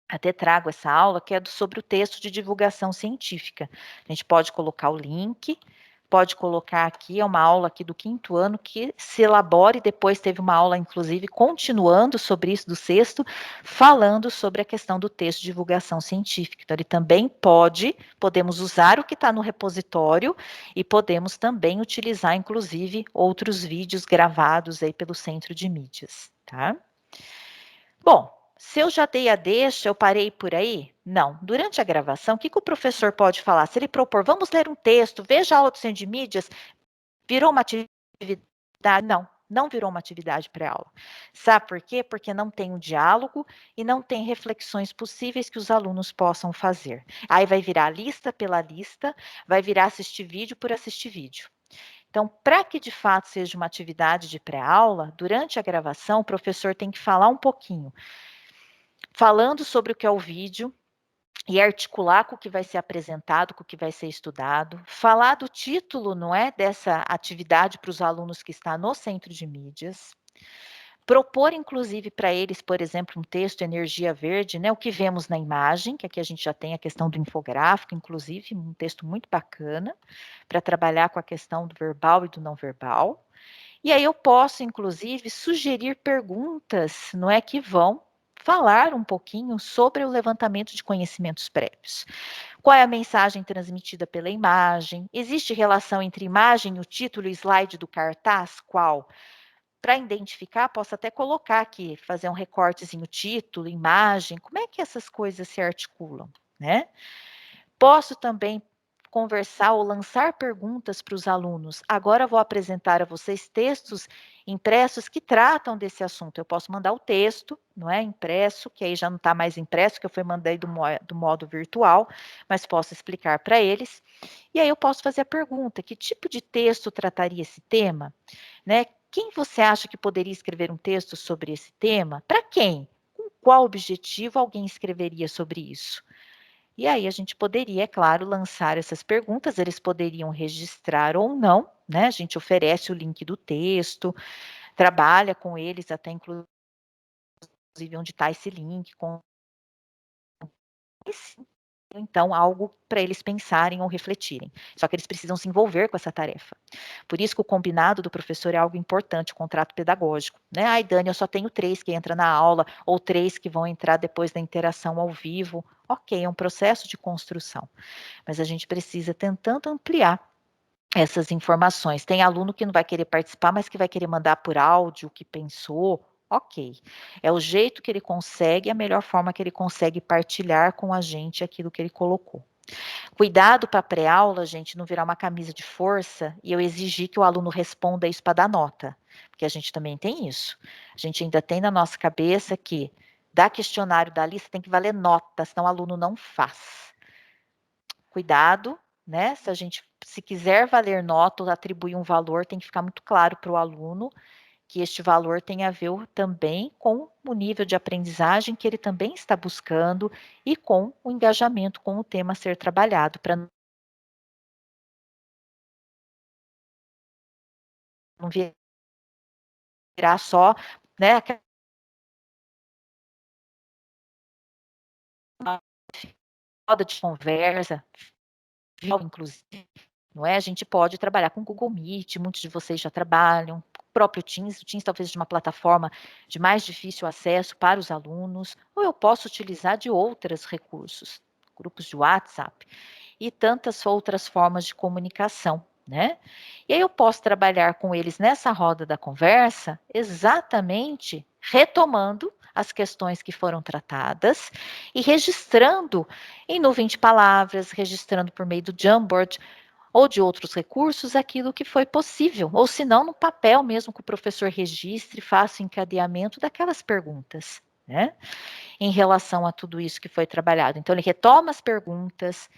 Até trago essa aula que é sobre o texto de divulgação científica. A gente pode colocar o link, pode colocar aqui, é uma aula aqui do 5º ano que se elabora e depois teve uma aula, inclusive, continuando sobre isso do 6º, falando sobre a questão do texto de divulgação científica. Então, ele também podemos usar o que está no repositório e podemos também utilizar, inclusive, outros vídeos gravados aí pelo Centro de Mídias, tá? Bom, se eu já dei a deixa, eu parei por aí? Não. Durante a gravação, o que o professor pode falar? Se ele propor, vamos ler um texto, veja a aula do Centro de Mídias, virou uma atividade? Não, não virou uma atividade pré-aula. Sabe por quê? Porque não tem um diálogo e não tem reflexões possíveis que os alunos possam fazer. Aí vai virar lista pela lista, vai virar assistir vídeo por assistir vídeo. Então, para que de fato seja uma atividade de pré-aula, durante a gravação, o professor tem que falar um pouquinho, falando sobre o que é o vídeo e articular com o que vai ser apresentado, com o que vai ser estudado, falar do título, não é, dessa atividade para os alunos que está no Centro de Mídias, propor, inclusive, para eles, por exemplo, um texto Energia Verde, né, o que vemos na imagem, que aqui a gente já tem a questão do infográfico, inclusive, um texto muito bacana, para trabalhar com a questão do verbal e do não verbal. E aí eu posso, inclusive, sugerir perguntas, não é, que vão falar um pouquinho sobre o levantamento de conhecimentos prévios. Qual é a mensagem transmitida pela imagem? Existe relação entre imagem, o título e o slide do cartaz? Qual? Para identificar, posso até colocar aqui, fazer um recortezinho, título, imagem, como é que essas coisas se articulam, né? Posso também conversar ou lançar perguntas para os alunos. Agora vou apresentar a vocês textos impressos que tratam desse assunto. Eu posso mandar o texto, não é impresso, que aí já não está mais impresso, que eu mandei do modo virtual, mas posso explicar para eles. E aí eu posso fazer a pergunta: que tipo de texto trataria esse tema? Né? Quem você acha que poderia escrever um texto sobre esse tema? Para quem? Com qual objetivo alguém escreveria sobre isso? E aí a gente poderia, é claro, lançar essas perguntas, eles poderiam registrar ou não, né? A gente oferece o link do texto, trabalha com eles até inclusive onde está esse link, com então algo para eles pensarem ou refletirem. Só que eles precisam se envolver com essa tarefa. Por isso que o combinado do professor é algo importante, o contrato pedagógico. Né? Ai, Dani, eu só tenho 3 que entram na aula, ou 3 que vão entrar depois da interação ao vivo. Ok, é um processo de construção. Mas a gente precisa tentando ampliar essas informações. Tem aluno que não vai querer participar, mas que vai querer mandar por áudio o que pensou. Ok. É o jeito que ele consegue, a melhor forma que ele consegue partilhar com a gente aquilo que ele colocou. Cuidado para a pré-aula, gente, não virar uma camisa de força e eu exigir que o aluno responda isso para dar nota. Porque a gente também tem isso. A gente ainda tem na nossa cabeça que dar questionário da lista tem que valer nota, senão o aluno não faz. Cuidado, né? Se quiser valer nota ou atribuir um valor, tem que ficar muito claro para o aluno que este valor tem a ver também com o nível de aprendizagem que ele também está buscando e com o engajamento com o tema a ser trabalhado, para não virar só, né, aquela roda de conversa, inclusive. Não é? A gente pode trabalhar com Google Meet, muitos de vocês já trabalham, o próprio Teams, o Teams talvez de uma plataforma de mais difícil acesso para os alunos, ou eu posso utilizar de outros recursos, grupos de WhatsApp e tantas outras formas de comunicação, né? E aí eu posso trabalhar com eles nessa roda da conversa, exatamente retomando as questões que foram tratadas e registrando em nuvem de palavras, registrando por meio do Jamboard ou de outros recursos aquilo que foi possível, ou se não, no papel mesmo que o professor registre, faça o encadeamento daquelas perguntas, né? Em relação a tudo isso que foi trabalhado. Então, ele retoma as perguntas,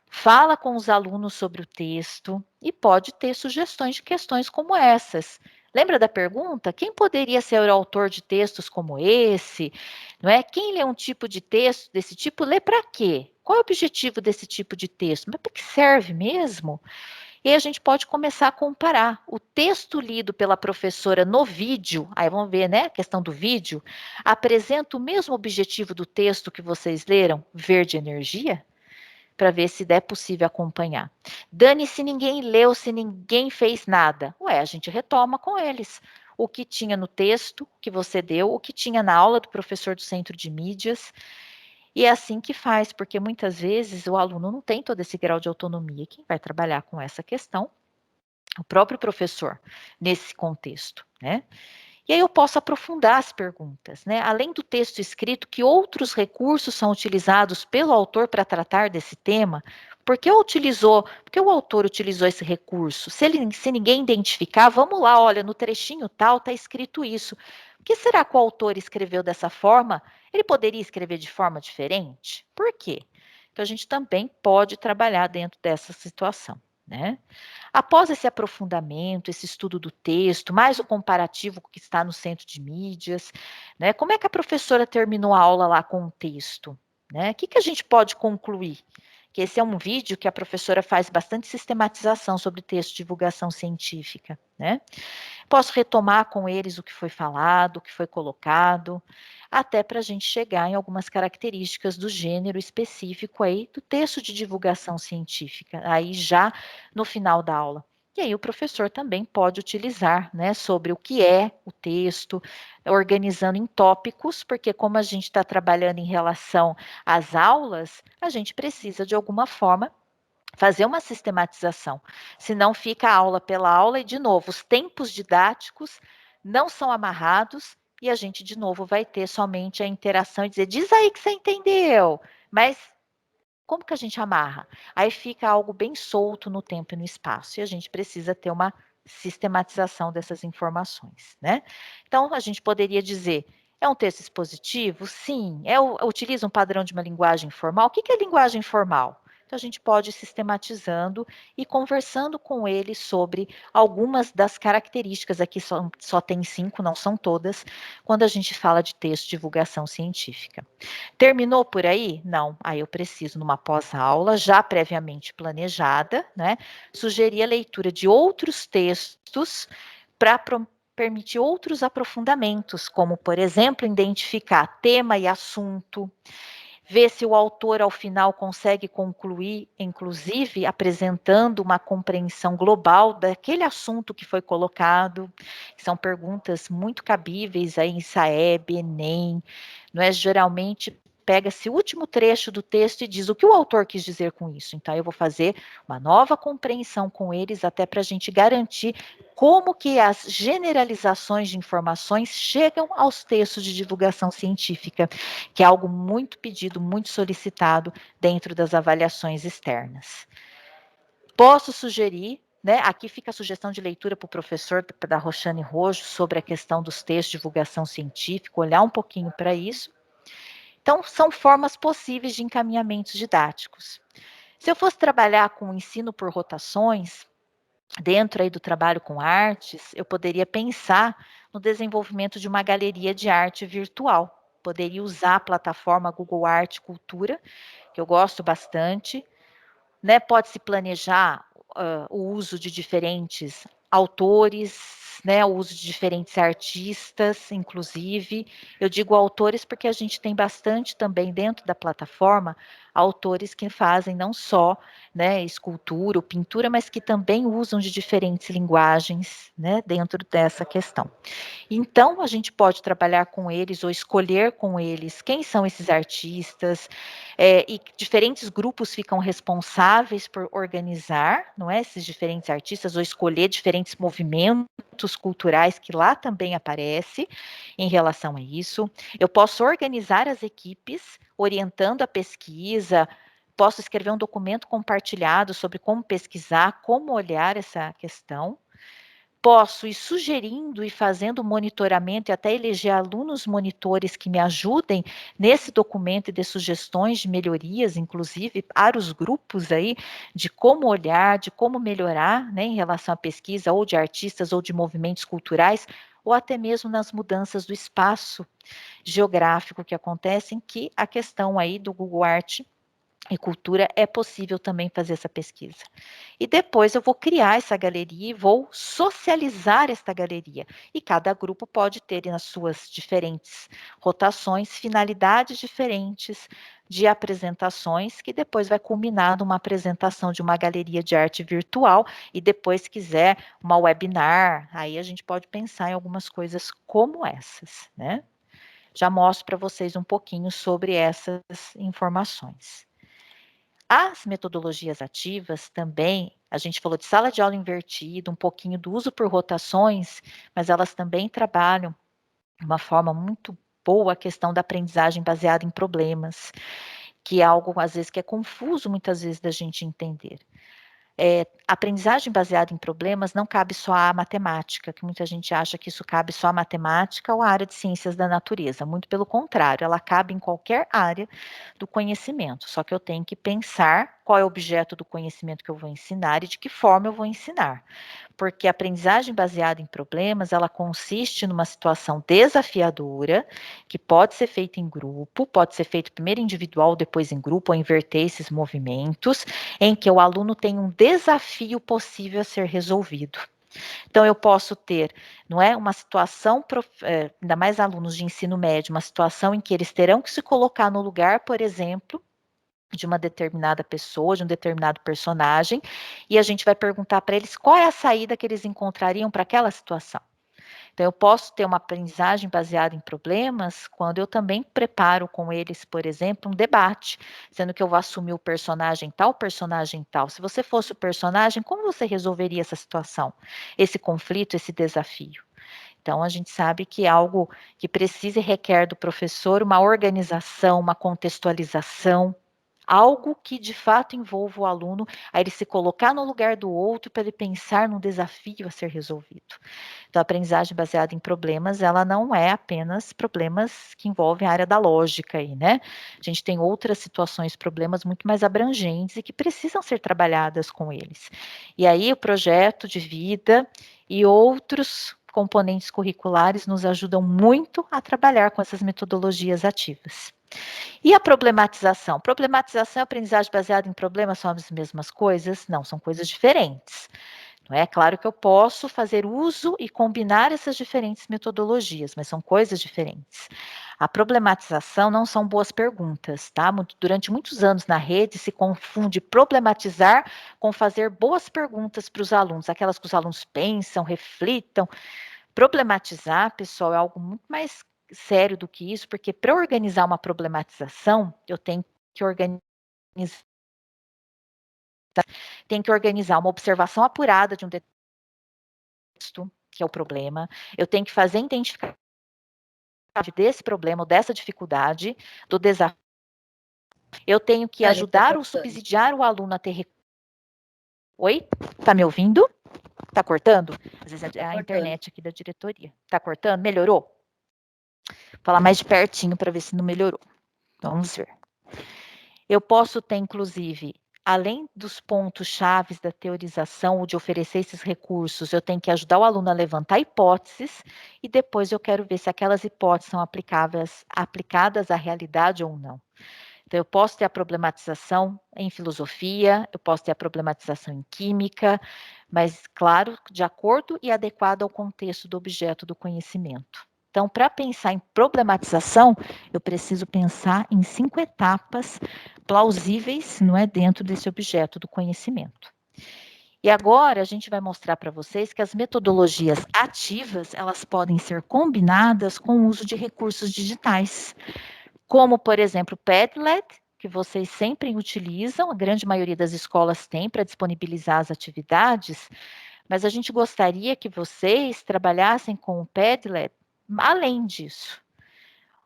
fala com os alunos sobre o texto e pode ter sugestões de questões como essas. Lembra da pergunta? Quem poderia ser o autor de textos como esse? Não é? Quem lê um tipo de texto desse tipo, lê para quê? Qual é o objetivo desse tipo de texto? Mas para que serve mesmo? E aí a gente pode começar a comparar o texto lido pela professora no vídeo, aí vamos ver, né, a questão do vídeo, apresenta o mesmo objetivo do texto que vocês leram, verde energia? Para ver se é possível acompanhar. Dani, se ninguém leu, se ninguém fez nada. Ué, a gente retoma com eles. O que tinha no texto que você deu, o que tinha na aula do professor do centro de mídias. E é assim que faz, porque muitas vezes o aluno não tem todo esse grau de autonomia. Quem vai trabalhar com essa questão? O próprio professor, nesse contexto, né? E aí eu posso aprofundar as perguntas, né? Além do texto escrito, que outros recursos são utilizados pelo autor para tratar desse tema? Porque o autor utilizou esse recurso? Se ninguém identificar, vamos lá, olha, no trechinho tal está escrito isso. Por que será que o autor escreveu dessa forma? Ele poderia escrever de forma diferente? Por quê? Então a gente também pode trabalhar dentro dessa situação, né? Após esse aprofundamento, esse estudo do texto, mais o comparativo que está no centro de mídias, né? Como é que a professora terminou a aula lá com o texto? Né? O que a gente pode concluir? Que esse é um vídeo que a professora faz bastante sistematização sobre texto de divulgação científica, né? Posso retomar com eles o que foi falado, o que foi colocado, até para a gente chegar em algumas características do gênero específico aí do texto de divulgação científica, aí já no final da aula. E aí o professor também pode utilizar, né, sobre o que é o texto, organizando em tópicos, porque como a gente está trabalhando em relação às aulas, a gente precisa de alguma forma fazer uma sistematização, senão fica a aula pela aula e, de novo, os tempos didáticos não são amarrados e a gente, de novo, vai ter somente a interação e dizer, diz aí que você entendeu, mas como que a gente amarra? Aí fica algo bem solto no tempo e no espaço, e a gente precisa ter uma sistematização dessas informações, né? Então, a gente poderia dizer, é um texto expositivo? Sim. Utiliza um padrão de uma linguagem formal? O que é linguagem formal? Então, a gente pode ir sistematizando e conversando com ele sobre algumas das características, aqui só tem 5, não são todas, quando a gente fala de texto de divulgação científica. Terminou por aí? Não. Aí eu preciso, numa pós-aula, já previamente planejada, né, sugerir a leitura de outros textos para permitir outros aprofundamentos, como, por exemplo, identificar tema e assunto, ver se o autor, ao final, consegue concluir, inclusive, apresentando uma compreensão global daquele assunto que foi colocado. São perguntas muito cabíveis aí em SAEB, Enem, não é? Geralmente pega esse último trecho do texto e diz o que o autor quis dizer com isso. Então, eu vou fazer uma nova compreensão com eles, até para a gente garantir como que as generalizações de informações chegam aos textos de divulgação científica, que é algo muito pedido, muito solicitado dentro das avaliações externas. Posso sugerir, né, aqui fica a sugestão de leitura para o professor da Roxane Rojo sobre a questão dos textos de divulgação científica, olhar um pouquinho para isso. Então, são formas possíveis de encaminhamentos didáticos. Se eu fosse trabalhar com o ensino por rotações, dentro aí do trabalho com artes, eu poderia pensar no desenvolvimento de uma galeria de arte virtual. Poderia usar a plataforma Google Arte Cultura, que eu gosto bastante, né? Pode-se planejar o uso de diferentes autores, né? O uso de diferentes artistas, inclusive. Eu digo autores porque a gente tem bastante também dentro da plataforma autores que fazem não só, né, escultura ou pintura, mas que também usam de diferentes linguagens, né, dentro dessa questão. Então, a gente pode trabalhar com eles ou escolher com eles quem são esses artistas, e diferentes grupos ficam responsáveis por organizar, não é, esses diferentes artistas, ou escolher diferentes movimentos culturais que lá também aparece em relação a isso. Eu posso organizar as equipes, orientando a pesquisa, posso escrever um documento compartilhado sobre como pesquisar, como olhar essa questão. Posso ir sugerindo e fazendo monitoramento e até eleger alunos monitores que me ajudem nesse documento e de sugestões de melhorias, inclusive para os grupos aí, de como olhar, de como melhorar, né, em relação à pesquisa ou de artistas ou de movimentos culturais, ou até mesmo nas mudanças do espaço geográfico que acontecem, que a questão aí do Google Art e Cultura é possível também fazer essa pesquisa. E depois eu vou criar essa galeria e vou socializar esta galeria. E cada grupo pode ter nas suas diferentes rotações finalidades diferentes de apresentações, que depois vai culminar numa apresentação de uma galeria de arte virtual e depois, se quiser, uma webinar. Aí a gente pode pensar em algumas coisas como essas, né? Já mostro para vocês um pouquinho sobre essas informações. As metodologias ativas também, a gente falou de sala de aula invertida, um pouquinho do uso por rotações, mas elas também trabalham de uma forma muito boa a questão da aprendizagem baseada em problemas, que é algo, às vezes, que é confuso, muitas vezes, da gente entender. Aprendizagem baseada em problemas não cabe só à matemática, que muita gente acha que isso cabe só à matemática ou à área de ciências da natureza. Muito pelo contrário, ela cabe em qualquer área do conhecimento. Só que eu tenho que pensar qual é o objeto do conhecimento que eu vou ensinar e de que forma eu vou ensinar. Porque a aprendizagem baseada em problemas, ela consiste numa situação desafiadora, que pode ser feita em grupo, pode ser feito primeiro individual, depois em grupo, ou inverter esses movimentos, em que o aluno tem um desafio possível a ser resolvido. Então, eu posso ter, não é, uma situação, ainda mais alunos de ensino médio, uma situação em que eles terão que se colocar no lugar, por exemplo, de uma determinada pessoa, de um determinado personagem, e a gente vai perguntar para eles qual é a saída que eles encontrariam para aquela situação. Então, eu posso ter uma aprendizagem baseada em problemas quando eu também preparo com eles, por exemplo, um debate, sendo que eu vou assumir o personagem tal, personagem tal. Se você fosse o personagem, como você resolveria essa situação, esse conflito, esse desafio? Então, a gente sabe que é algo que precisa e requer do professor uma organização, uma contextualização, algo que de fato envolva o aluno a ele se colocar no lugar do outro para ele pensar num desafio a ser resolvido. Então, a aprendizagem baseada em problemas, ela não é apenas problemas que envolvem a área da lógica aí, né? A gente tem outras situações, problemas muito mais abrangentes e que precisam ser trabalhadas com eles. E aí, o projeto de vida e outros componentes curriculares nos ajudam muito a trabalhar com essas metodologias ativas. E a problematização? Problematização e aprendizagem baseada em problemas são as mesmas coisas? Não, são coisas diferentes. Não é claro que eu posso fazer uso e combinar essas diferentes metodologias, mas são coisas diferentes. A problematização não são boas perguntas, tá? Durante muitos anos na rede se confunde problematizar com fazer boas perguntas para os alunos, aquelas que os alunos pensam, reflitam. Problematizar, pessoal, é algo muito mais sério do que isso, porque para organizar uma problematização, eu tenho que organizar uma observação apurada de um texto, que é o problema, eu tenho que fazer identificação desse problema, ou dessa dificuldade, do desafio. Eu tenho que Dani, tá ajudar ou cortando. subsidiar o aluno a ter. Oi? Tá me ouvindo? Tá cortando? Às vezes é a internet aqui da diretoria. Tá cortando? Melhorou? Vou falar mais de pertinho para ver se não melhorou. Vamos ver. Eu posso ter, inclusive, além dos pontos chaves da teorização ou de oferecer esses recursos, eu tenho que ajudar o aluno a levantar hipóteses e depois eu quero ver se aquelas hipóteses são aplicadas à realidade ou não. Então, eu posso ter a problematização em filosofia, eu posso ter a problematização em química, mas, claro, de acordo e adequado ao contexto do objeto do conhecimento. Então, para pensar em problematização, eu preciso pensar em 5 etapas plausíveis, não é, dentro desse objeto do conhecimento. E agora a gente vai mostrar para vocês que as metodologias ativas, elas podem ser combinadas com o uso de recursos digitais, como, por exemplo, o Padlet, que vocês sempre utilizam, a grande maioria das escolas tem para disponibilizar as atividades, mas a gente gostaria que vocês trabalhassem com o Padlet além disso.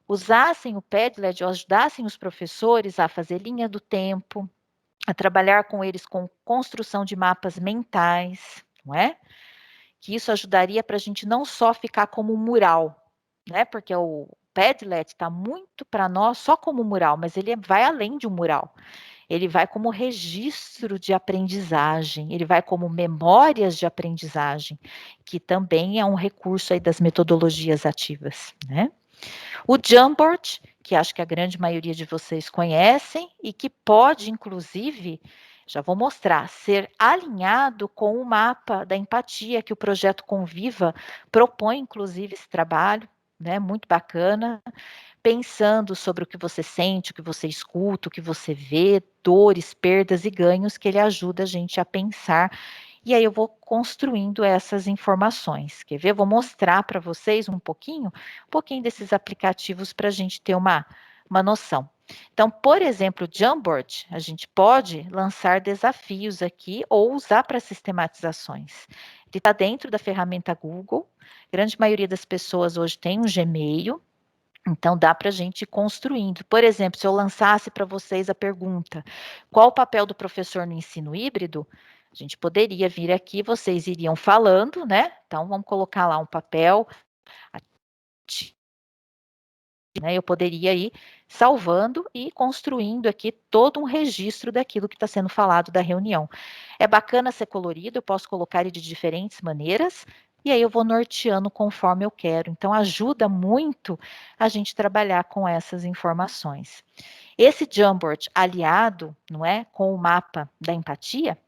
Usassem o Padlet ou ajudassem os professores a fazer linha do tempo, a trabalhar com eles com construção de mapas mentais, não é? Que isso ajudaria para a gente não só ficar como um mural, né? Porque o Padlet está muito para nós só como mural, mas ele vai além de um mural. Ele vai como registro de aprendizagem, ele vai como memórias de aprendizagem, que também é um recurso aí das metodologias ativas, né? O Jamboard, que acho que a grande maioria de vocês conhecem e que pode, inclusive, já vou mostrar, ser alinhado com o mapa da empatia que o projeto Conviva propõe, inclusive, esse trabalho, né? Muito bacana, pensando sobre o que você sente, o que você escuta, o que você vê, dores, perdas e ganhos, que ele ajuda a gente a pensar. E aí eu vou construindo essas informações. Quer ver? Eu vou mostrar para vocês um pouquinho desses aplicativos para a gente ter uma noção. Então, por exemplo, o Jamboard, a gente pode lançar desafios aqui ou usar para sistematizações. Ele está dentro da ferramenta Google. A grande maioria das pessoas hoje tem um Gmail. Então, dá para a gente ir construindo. Por exemplo, se eu lançasse para vocês a pergunta: qual o papel do professor no ensino híbrido? A gente poderia vir aqui, vocês iriam falando, né? Então, vamos colocar lá um papel, né? Eu poderia ir salvando e construindo aqui todo um registro daquilo que está sendo falado da reunião. É bacana ser colorido, eu posso colocar ele de diferentes maneiras, e aí eu vou norteando conforme eu quero. Então, ajuda muito a gente trabalhar com essas informações. Esse Jamboard aliado, não é, com o mapa da empatia,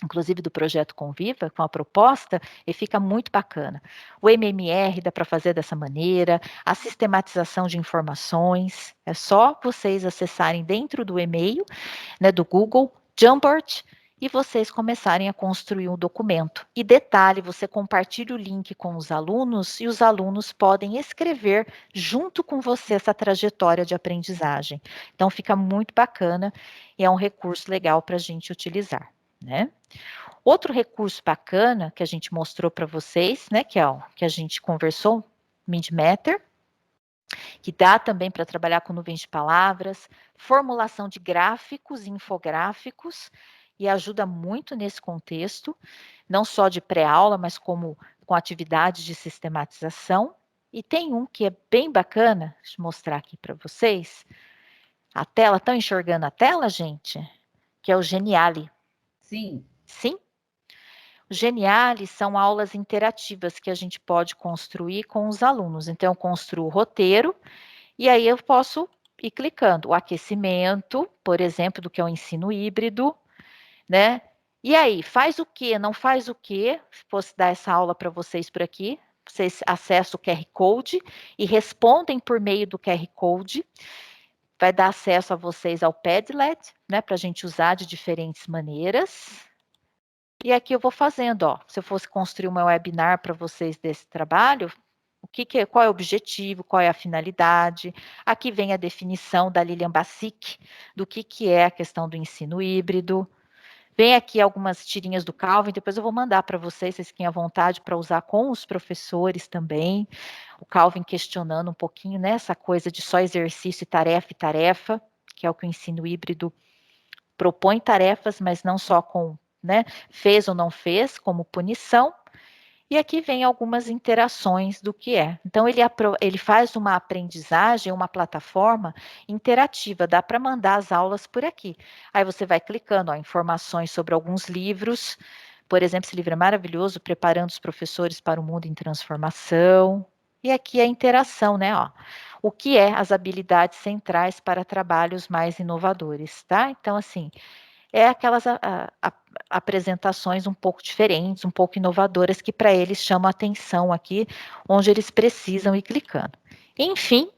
inclusive do projeto Conviva, com a proposta, e fica muito bacana. O MMR dá para fazer dessa maneira, a sistematização de informações, é só vocês acessarem dentro do e-mail, né, do Google, Jamboard, e vocês começarem a construir um documento. E detalhe, você compartilha o link com os alunos e os alunos podem escrever junto com você essa trajetória de aprendizagem. Então fica muito bacana e é um recurso legal para a gente utilizar, né? Outro recurso bacana que a gente mostrou para vocês, né, que é o que a gente conversou, MindMatter, que dá também para trabalhar com nuvens de palavras, formulação de gráficos e infográficos, e ajuda muito nesse contexto, não só de pré-aula, mas como com atividades de sistematização. E tem um que é bem bacana, deixa eu mostrar aqui para vocês. A tela, estão enxergando a tela, gente? Que é o Geniali. Sim. Sim? O Geniali são aulas interativas que a gente pode construir com os alunos. Então, eu construo o roteiro, e aí eu posso ir clicando. O aquecimento, por exemplo, do que é o ensino híbrido, né? E aí, faz o quê? Não faz o quê? Se fosse dar essa aula para vocês por aqui, vocês acessam o QR Code e respondem por meio do QR Code. Vai dar acesso a vocês ao Padlet, né? Para a gente usar de diferentes maneiras. E aqui eu vou fazendo, ó. Se eu fosse construir uma webinar para vocês desse trabalho, qual é o objetivo, qual é a finalidade. Aqui vem a definição da Lilian Bassic do que é a questão do ensino híbrido. Vem aqui algumas tirinhas do Calvin, depois eu vou mandar para vocês, vocês fiquem à vontade para usar com os professores também. O Calvin questionando um pouquinho, né, essa coisa de só exercício e tarefa, que é o que o ensino híbrido propõe tarefas, mas não só com, né, fez ou não fez, como punição. E aqui vem algumas interações do que é. Então, ele faz uma aprendizagem, uma plataforma interativa, dá para mandar as aulas por aqui. Aí você vai clicando, ó, informações sobre alguns livros. Por exemplo, esse livro é maravilhoso, Preparando os Professores para o Mundo em Transformação. E aqui a interação, né? Ó, o que é as habilidades centrais para trabalhos mais inovadores, tá? Então, assim, é aquelas apresentações um pouco diferentes, um pouco inovadoras, que para eles chamam a atenção aqui, onde eles precisam ir clicando. Enfim,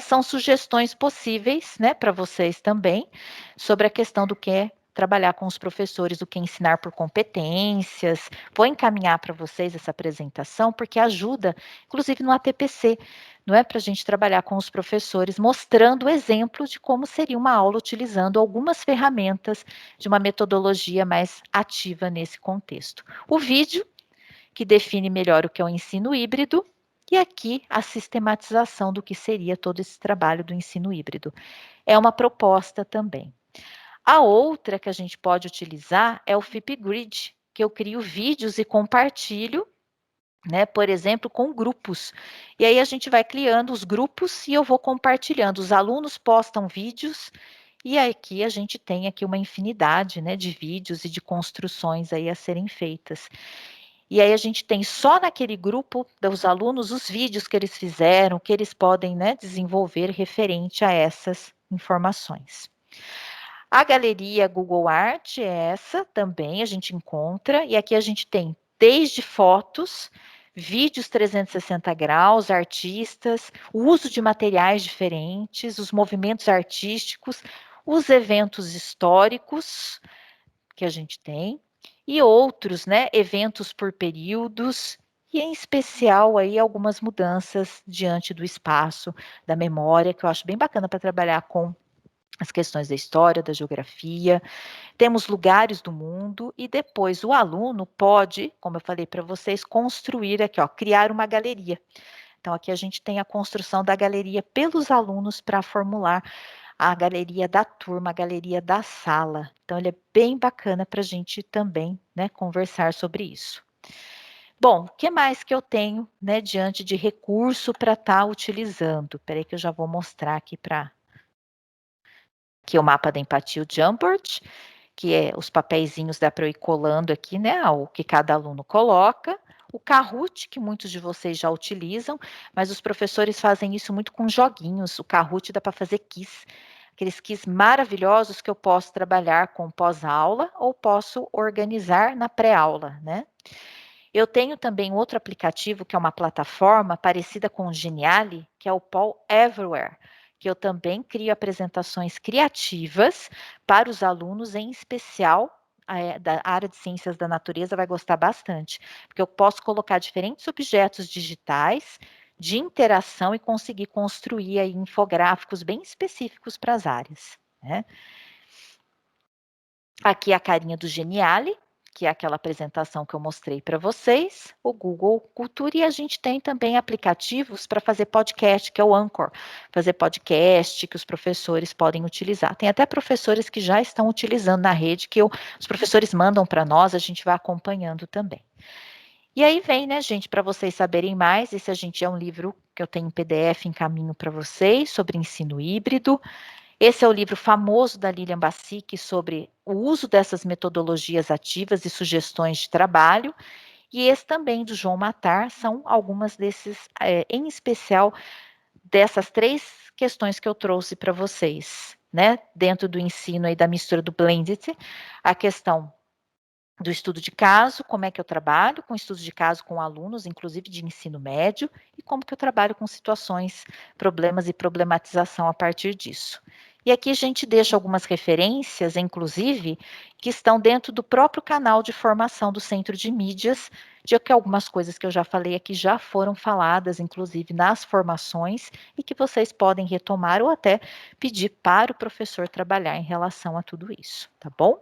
são sugestões possíveis, né, para vocês também, sobre a questão do que é trabalhar com os professores, o que é ensinar por competências. Vou encaminhar para vocês essa apresentação, porque ajuda, inclusive no ATPC, não é para a gente trabalhar com os professores, mostrando o exemplo de como seria uma aula utilizando algumas ferramentas de uma metodologia mais ativa nesse contexto. O vídeo, que define melhor o que é o ensino híbrido, e aqui a sistematização do que seria todo esse trabalho do ensino híbrido. É uma proposta também. A outra que a gente pode utilizar é o Flipgrid, que eu crio vídeos e compartilho, né, por exemplo, com grupos. E aí a gente vai criando os grupos e eu vou compartilhando. Os alunos postam vídeos e aqui a gente tem aqui uma infinidade, né, de vídeos e de construções aí a serem feitas. E aí a gente tem só naquele grupo dos alunos os vídeos que eles fizeram, que eles podem, né, desenvolver referente a essas informações. A galeria Google Art é essa também, a gente encontra, e aqui a gente tem desde fotos, vídeos 360 graus, artistas, o uso de materiais diferentes, os movimentos artísticos, os eventos históricos que a gente tem, e outros, né, eventos por períodos, e em especial aí algumas mudanças diante do espaço, da memória, que eu acho bem bacana para trabalhar com as questões da história, da geografia. Temos lugares do mundo e depois o aluno pode, como eu falei para vocês, construir aqui, ó, criar uma galeria. Então aqui a gente tem a construção da galeria pelos alunos para formular a galeria da turma, a galeria da sala. Então ele é bem bacana para a gente também, né, conversar sobre isso. Bom, o que mais que eu tenho, né, diante de recurso para estar utilizando? Espera aí que eu já vou mostrar aqui para aqui é o mapa da empatia, o Jamboard, que é os papeizinhos, dá para eu ir colando aqui, né, o que cada aluno coloca. O Kahoot, que muitos de vocês já utilizam, mas os professores fazem isso muito com joguinhos. O Kahoot dá para fazer quiz, aqueles quiz maravilhosos que eu posso trabalhar com pós-aula ou posso organizar na pré-aula, né? Eu tenho também outro aplicativo, que é uma plataforma parecida com o Geniali, que é o Paul Everywhere, que eu também crio apresentações criativas para os alunos, em especial da área de ciências da natureza, vai gostar bastante, porque eu posso colocar diferentes objetos digitais de interação e conseguir construir aí infográficos bem específicos para as áreas, né? Aqui a carinha do Geniali, que é aquela apresentação que eu mostrei para vocês, o Google Cultura, e a gente tem também aplicativos para fazer podcast, que é o Anchor, fazer podcast que os professores podem utilizar. Tem até professores que já estão utilizando na rede, que os professores mandam para nós, a gente vai acompanhando também. E aí vem, né, gente, para vocês saberem mais, esse é um livro que eu tenho em PDF em caminho para vocês, sobre ensino híbrido. Esse é o livro famoso da Lilian Bassic sobre o uso dessas metodologias ativas e sugestões de trabalho. E esse também do João Matar são algumas desses, em especial, dessas 3 questões que eu trouxe para vocês, né? Dentro do ensino aí da mistura do blended, a questão do estudo de caso, como é que eu trabalho com estudo de caso com alunos, inclusive de ensino médio, e como que eu trabalho com situações, problemas e problematização a partir disso. E aqui a gente deixa algumas referências, inclusive, que estão dentro do próprio canal de formação do Centro de Mídias, de que algumas coisas que eu já falei aqui já foram faladas, inclusive, nas formações, e que vocês podem retomar ou até pedir para o professor trabalhar em relação a tudo isso, tá bom?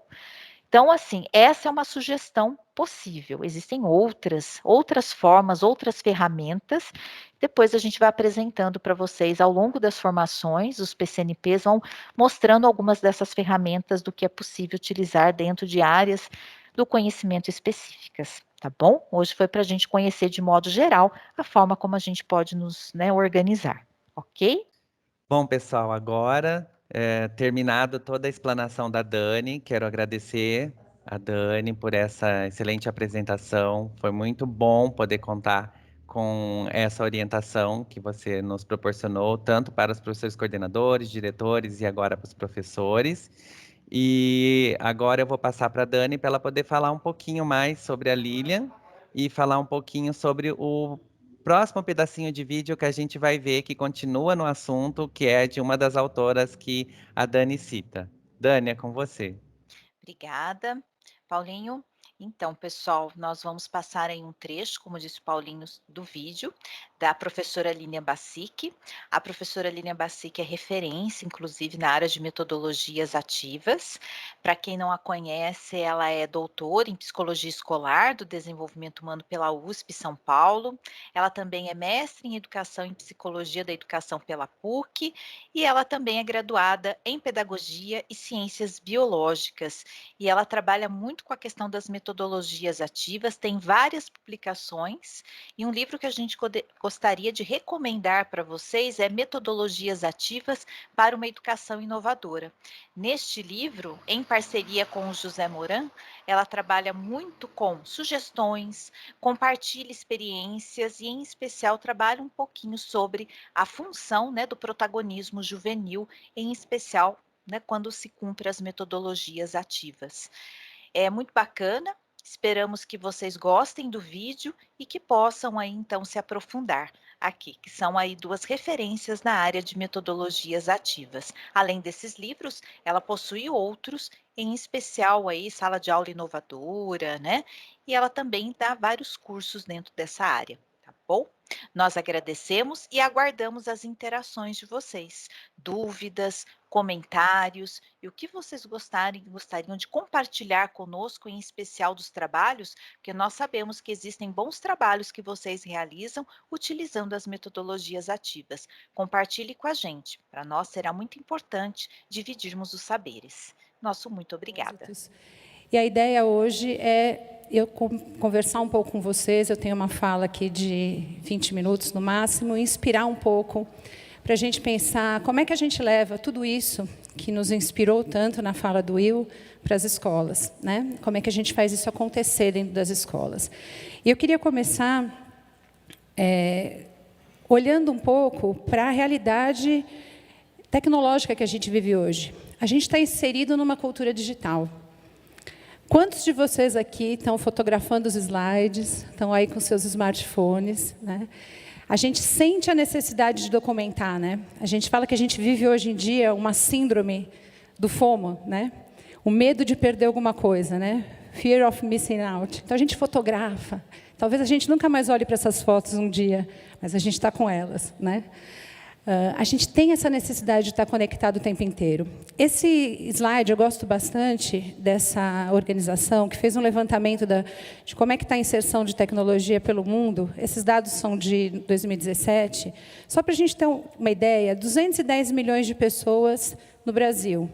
Então, assim, essa é uma sugestão possível. Existem outras formas, outras ferramentas. Depois a gente vai apresentando para vocês ao longo das formações, os PCNPs vão mostrando algumas dessas ferramentas do que é possível utilizar dentro de áreas do conhecimento específicas, tá bom? Hoje foi para a gente conhecer de modo geral a forma como a gente pode nos, né, organizar, ok? Bom, pessoal, agora, terminado toda a explanação da Dani, quero agradecer a Dani por essa excelente apresentação. Foi muito bom poder contar com essa orientação que você nos proporcionou, tanto para os professores coordenadores, diretores e agora para os professores. E agora eu vou passar para a Dani para ela poder falar um pouquinho mais sobre a Lilian e falar um pouquinho sobre o próximo pedacinho de vídeo que a gente vai ver que continua no assunto, que é de uma das autoras que a Dani cita. Dani, é com você. Obrigada, Paulinho. Então, pessoal, nós vamos passar em um trecho, como disse o Paulinho, do vídeo da professora Lilian Bassic. A professora Lilian Bassic é referência, inclusive, na área de metodologias ativas. Para quem não a conhece, ela é doutora em Psicologia Escolar do Desenvolvimento Humano pela USP São Paulo. Ela também é mestre em Educação em Psicologia da Educação pela PUC e ela também é graduada em Pedagogia e Ciências Biológicas e ela trabalha muito com a questão das metodologias ativas, tem várias publicações, e um livro que a gente gostaria de recomendar para vocês é Metodologias Ativas para uma Educação Inovadora. Neste livro, em parceria com o José Moran, ela trabalha muito com sugestões, compartilha experiências e, em especial, trabalha um pouquinho sobre a função, né, do protagonismo juvenil, em especial, né, quando se cumpre as metodologias ativas. É muito bacana, esperamos que vocês gostem do vídeo e que possam aí então se aprofundar aqui, que são aí 2 referências na área de metodologias ativas. Além desses livros, ela possui outros, em especial aí Sala de Aula Inovadora, né, e ela também dá vários cursos dentro dessa área, tá bom? Nós agradecemos e aguardamos as interações de vocês, dúvidas, comentários e o que vocês gostariam de compartilhar conosco, em especial dos trabalhos, porque nós sabemos que existem bons trabalhos que vocês realizam utilizando as metodologias ativas. Compartilhe com a gente, para nós será muito importante dividirmos os saberes. Nosso muito obrigada. E a ideia hoje é eu conversar um pouco com vocês, eu tenho uma fala aqui de 20 minutos no máximo, e inspirar um pouco para a gente pensar como é que a gente leva tudo isso que nos inspirou tanto na fala do Will para as escolas, né? Como é que a gente faz isso acontecer dentro das escolas. E eu queria começar olhando um pouco para a realidade tecnológica que a gente vive hoje. A gente está inserido numa cultura digital. Quantos de vocês aqui estão fotografando os slides, estão aí com seus smartphones, né? A gente sente a necessidade de documentar, né? A gente fala que a gente vive hoje em dia uma síndrome do FOMO, né? O medo de perder alguma coisa, né? Fear of missing out. Então a gente fotografa. Talvez a gente nunca mais olhe para essas fotos um dia, mas a gente está com elas, né? A gente tem essa necessidade de estar conectado o tempo inteiro. Esse slide, eu gosto bastante dessa organização, que fez um levantamento de como é que está a inserção de tecnologia pelo mundo. Esses dados são de 2017. Só para a gente ter uma ideia, 210 milhões de pessoas no Brasil.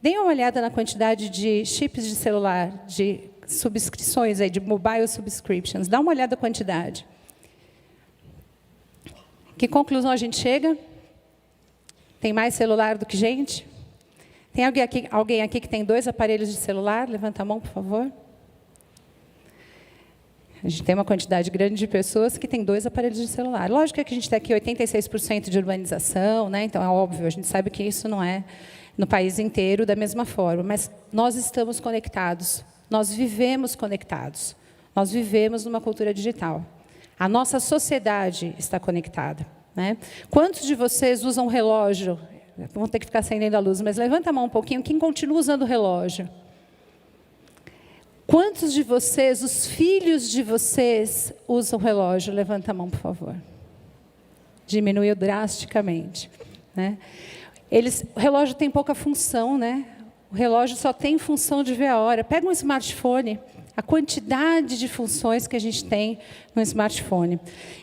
Deem uma olhada na quantidade de chips de celular, de subscrições, aí, de mobile subscriptions. Dá uma olhada na quantidade. Que conclusão a gente chega? Tem mais celular do que gente? Tem alguém aqui que tem 2 aparelhos de celular? Levanta a mão, por favor. A gente tem uma quantidade grande de pessoas que têm 2 aparelhos de celular. Lógico que a gente tem aqui 86% de urbanização, né? Então é óbvio, a gente sabe que isso não é no país inteiro da mesma forma, mas nós estamos conectados, nós vivemos conectados, nós vivemos numa cultura digital. A nossa sociedade está conectada. Né? Quantos de vocês usam relógio? Vão ter que ficar acendendo a luz, mas levanta a mão um pouquinho. Quem continua usando relógio? Quantos de vocês, os filhos de vocês, usam relógio? Levanta a mão, por favor. Diminuiu drasticamente. Né? O relógio tem pouca função, né? O relógio só tem função de ver a hora. Pega um smartphone. A quantidade de funções que a gente tem no smartphone.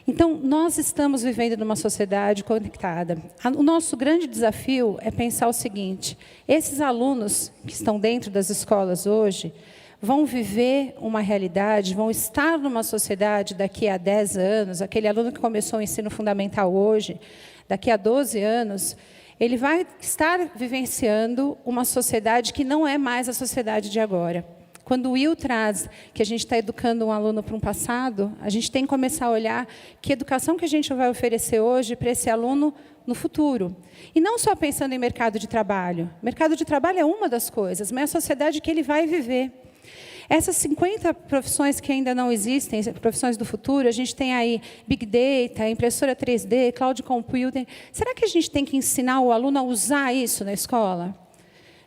Então, nós estamos vivendo numa sociedade conectada. O nosso grande desafio é pensar o seguinte: esses alunos que estão dentro das escolas hoje vão viver uma realidade, vão estar numa sociedade daqui a 10 anos, aquele aluno que começou o ensino fundamental hoje, daqui a 12 anos, ele vai estar vivenciando uma sociedade que não é mais a sociedade de agora. Quando o Will traz que a gente está educando um aluno para um passado, a gente tem que começar a olhar que educação que a gente vai oferecer hoje para esse aluno no futuro. E não só pensando em mercado de trabalho. Mercado de trabalho é uma das coisas, mas é a sociedade que ele vai viver. Essas 50 profissões que ainda não existem, profissões do futuro, a gente tem aí Big Data, impressora 3D, Cloud Computing. Será que a gente tem que ensinar o aluno a usar isso na escola?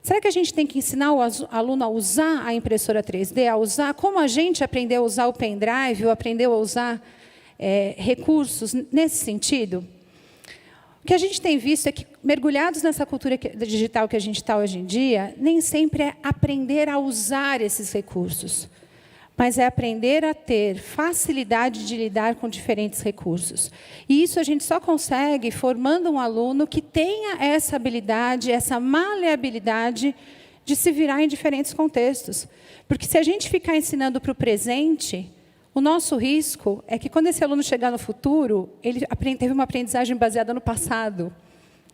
Será que a gente tem que ensinar o aluno a usar a impressora 3D, a usar como a gente aprendeu a usar o pendrive, ou aprendeu a usar recursos nesse sentido? O que a gente tem visto é que, mergulhados nessa cultura digital que a gente está hoje em dia, nem sempre é aprender a usar esses recursos, mas é aprender a ter facilidade de lidar com diferentes recursos. E isso a gente só consegue formando um aluno que tenha essa habilidade, essa maleabilidade de se virar em diferentes contextos. Porque se a gente ficar ensinando para o presente, o nosso risco é que quando esse aluno chegar no futuro, ele teve uma aprendizagem baseada no passado.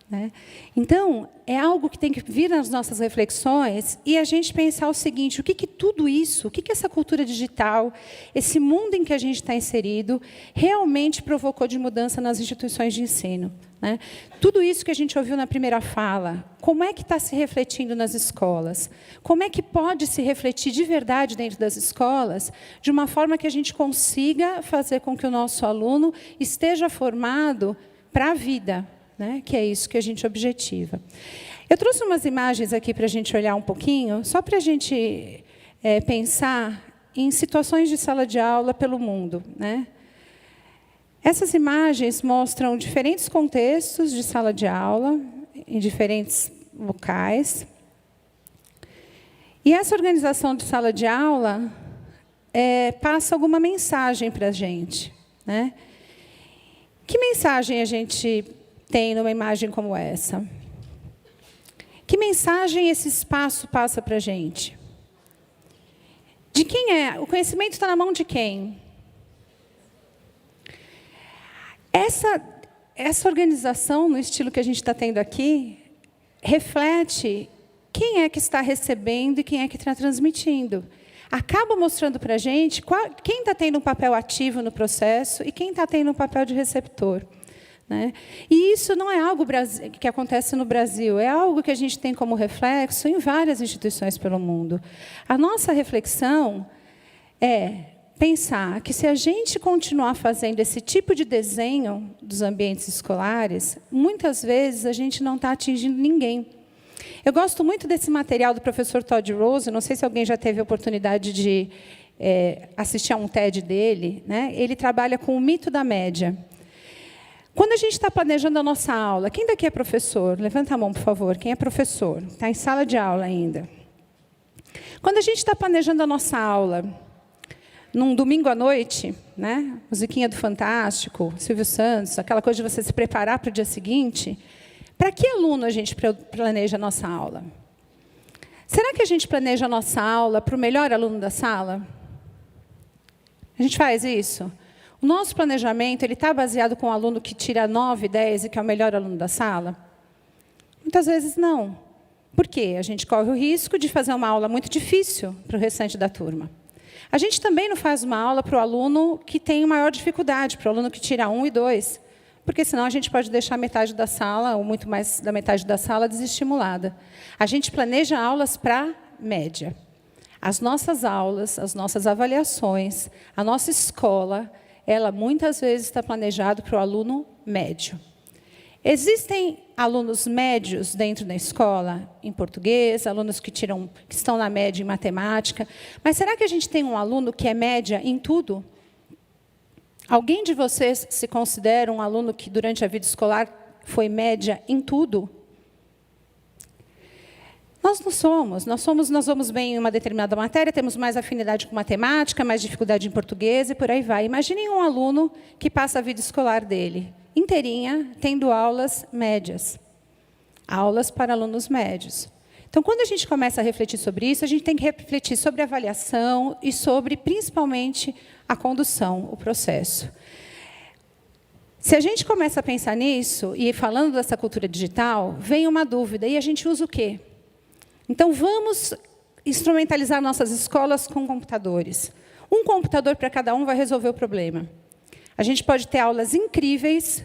Né? Então, é algo que tem que vir nas nossas reflexões e a gente pensar o seguinte: o que tudo isso, o que essa cultura digital, esse mundo em que a gente está inserido, realmente provocou de mudança nas instituições de ensino? Né? Tudo isso que a gente ouviu na primeira fala, como é que está se refletindo nas escolas? Como é que pode se refletir de verdade dentro das escolas, de uma forma que a gente consiga fazer com que o nosso aluno esteja formado para a vida? Né, que é isso que a gente objetiva. Eu trouxe umas imagens aqui para a gente olhar um pouquinho, só para a gente pensar em situações de sala de aula pelo mundo. Né? Essas imagens mostram diferentes contextos de sala de aula, em diferentes locais. E essa organização de sala de aula passa alguma mensagem para a gente. Né? Que mensagem a gente tem numa imagem como essa? Que mensagem esse espaço passa para a gente? De quem é? O conhecimento está na mão de quem? Essa organização, no estilo que a gente está tendo aqui, reflete quem é que está recebendo e quem é que está transmitindo. Acaba mostrando para a gente quem está tendo um papel ativo no processo e quem está tendo um papel de receptor. Né? E isso não é algo que acontece no Brasil, é algo que a gente tem como reflexo em várias instituições pelo mundo. A nossa reflexão é pensar que, se a gente continuar fazendo esse tipo de desenho dos ambientes escolares, muitas vezes a gente não está atingindo ninguém. Eu gosto muito desse material do professor Todd Rose, não sei se alguém já teve a oportunidade de assistir a um TED dele. Né? Ele trabalha com o mito da média. Quando a gente está planejando a nossa aula, quem daqui é professor? Levanta a mão, por favor. Quem é professor? Está em sala de aula ainda. Quando a gente está planejando a nossa aula, num domingo à noite, né? Musiquinha do Fantástico, Silvio Santos, aquela coisa de você se preparar para o dia seguinte, para que aluno a gente planeja a nossa aula? Será que a gente planeja a nossa aula para o melhor aluno da sala? A gente faz isso? O nosso planejamento está baseado com o aluno que tira 9, 10 e que é o melhor aluno da sala? Muitas vezes não. Por quê? A gente corre o risco de fazer uma aula muito difícil para o restante da turma. A gente também não faz uma aula para o aluno que tem maior dificuldade, para o aluno que tira 1 e 2, porque senão a gente pode deixar metade da sala, ou muito mais da metade da sala, desestimulada. A gente planeja aulas para média. As nossas aulas, as nossas avaliações, a nossa escola, ela muitas vezes está planejado para o aluno médio. Existem alunos médios dentro da escola, em português, alunos que estão na média em matemática, mas será que a gente tem um aluno que é média em tudo? Alguém de vocês se considera um aluno que, durante a vida escolar, foi média em tudo? Nós não somos. Nós vamos bem em uma determinada matéria, temos mais afinidade com matemática, mais dificuldade em português e por aí vai. Imaginem um aluno que passa a vida escolar dele inteirinha, tendo aulas médias. Aulas para alunos médios. Então, quando a gente começa a refletir sobre isso, a gente tem que refletir sobre a avaliação e sobre, principalmente, a condução, o processo. Se a gente começa a pensar nisso, e falando dessa cultura digital, vem uma dúvida, e a gente usa o quê? Então, vamos instrumentalizar nossas escolas com computadores. Um computador para cada um vai resolver o problema. A gente pode ter aulas incríveis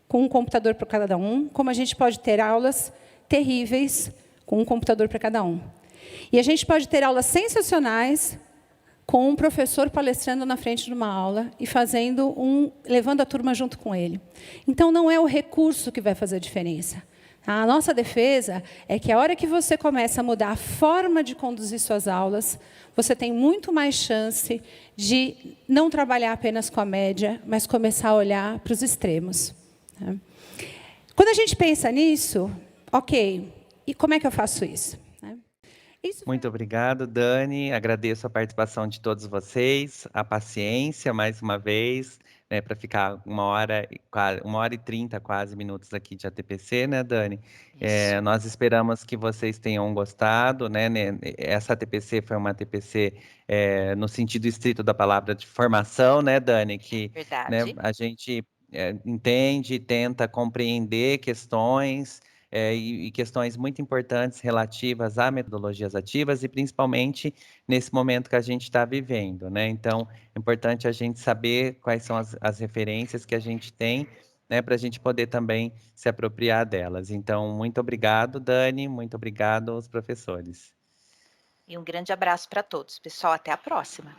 com um computador para cada um, como a gente pode ter aulas terríveis com um computador para cada um. E a gente pode ter aulas sensacionais com um professor palestrando na frente de uma aula e levando a turma junto com ele. Então, não é o recurso que vai fazer a diferença. A nossa defesa é que a hora que você começa a mudar a forma de conduzir suas aulas, você tem muito mais chance de não trabalhar apenas com a média, mas começar a olhar para os extremos. Quando a gente pensa nisso, ok, e como é que eu faço isso? Muito obrigado, Dani. Agradeço a participação de todos vocês, a paciência, mais uma vez, né, para ficar 1h30 quase minutos aqui de ATPC, né, Dani? Nós esperamos que vocês tenham gostado, né? Essa ATPC foi uma ATPC no sentido estrito da palavra de formação, né, Dani? Que, né, a gente entende, tenta compreender questões, e questões muito importantes relativas a metodologias ativas e principalmente nesse momento que a gente está vivendo, né? Então, é importante a gente saber quais são as referências que a gente tem, né, para a gente poder também se apropriar delas. Então, muito obrigado, Dani, muito obrigado aos professores. E um grande abraço para todos. Pessoal, até a próxima.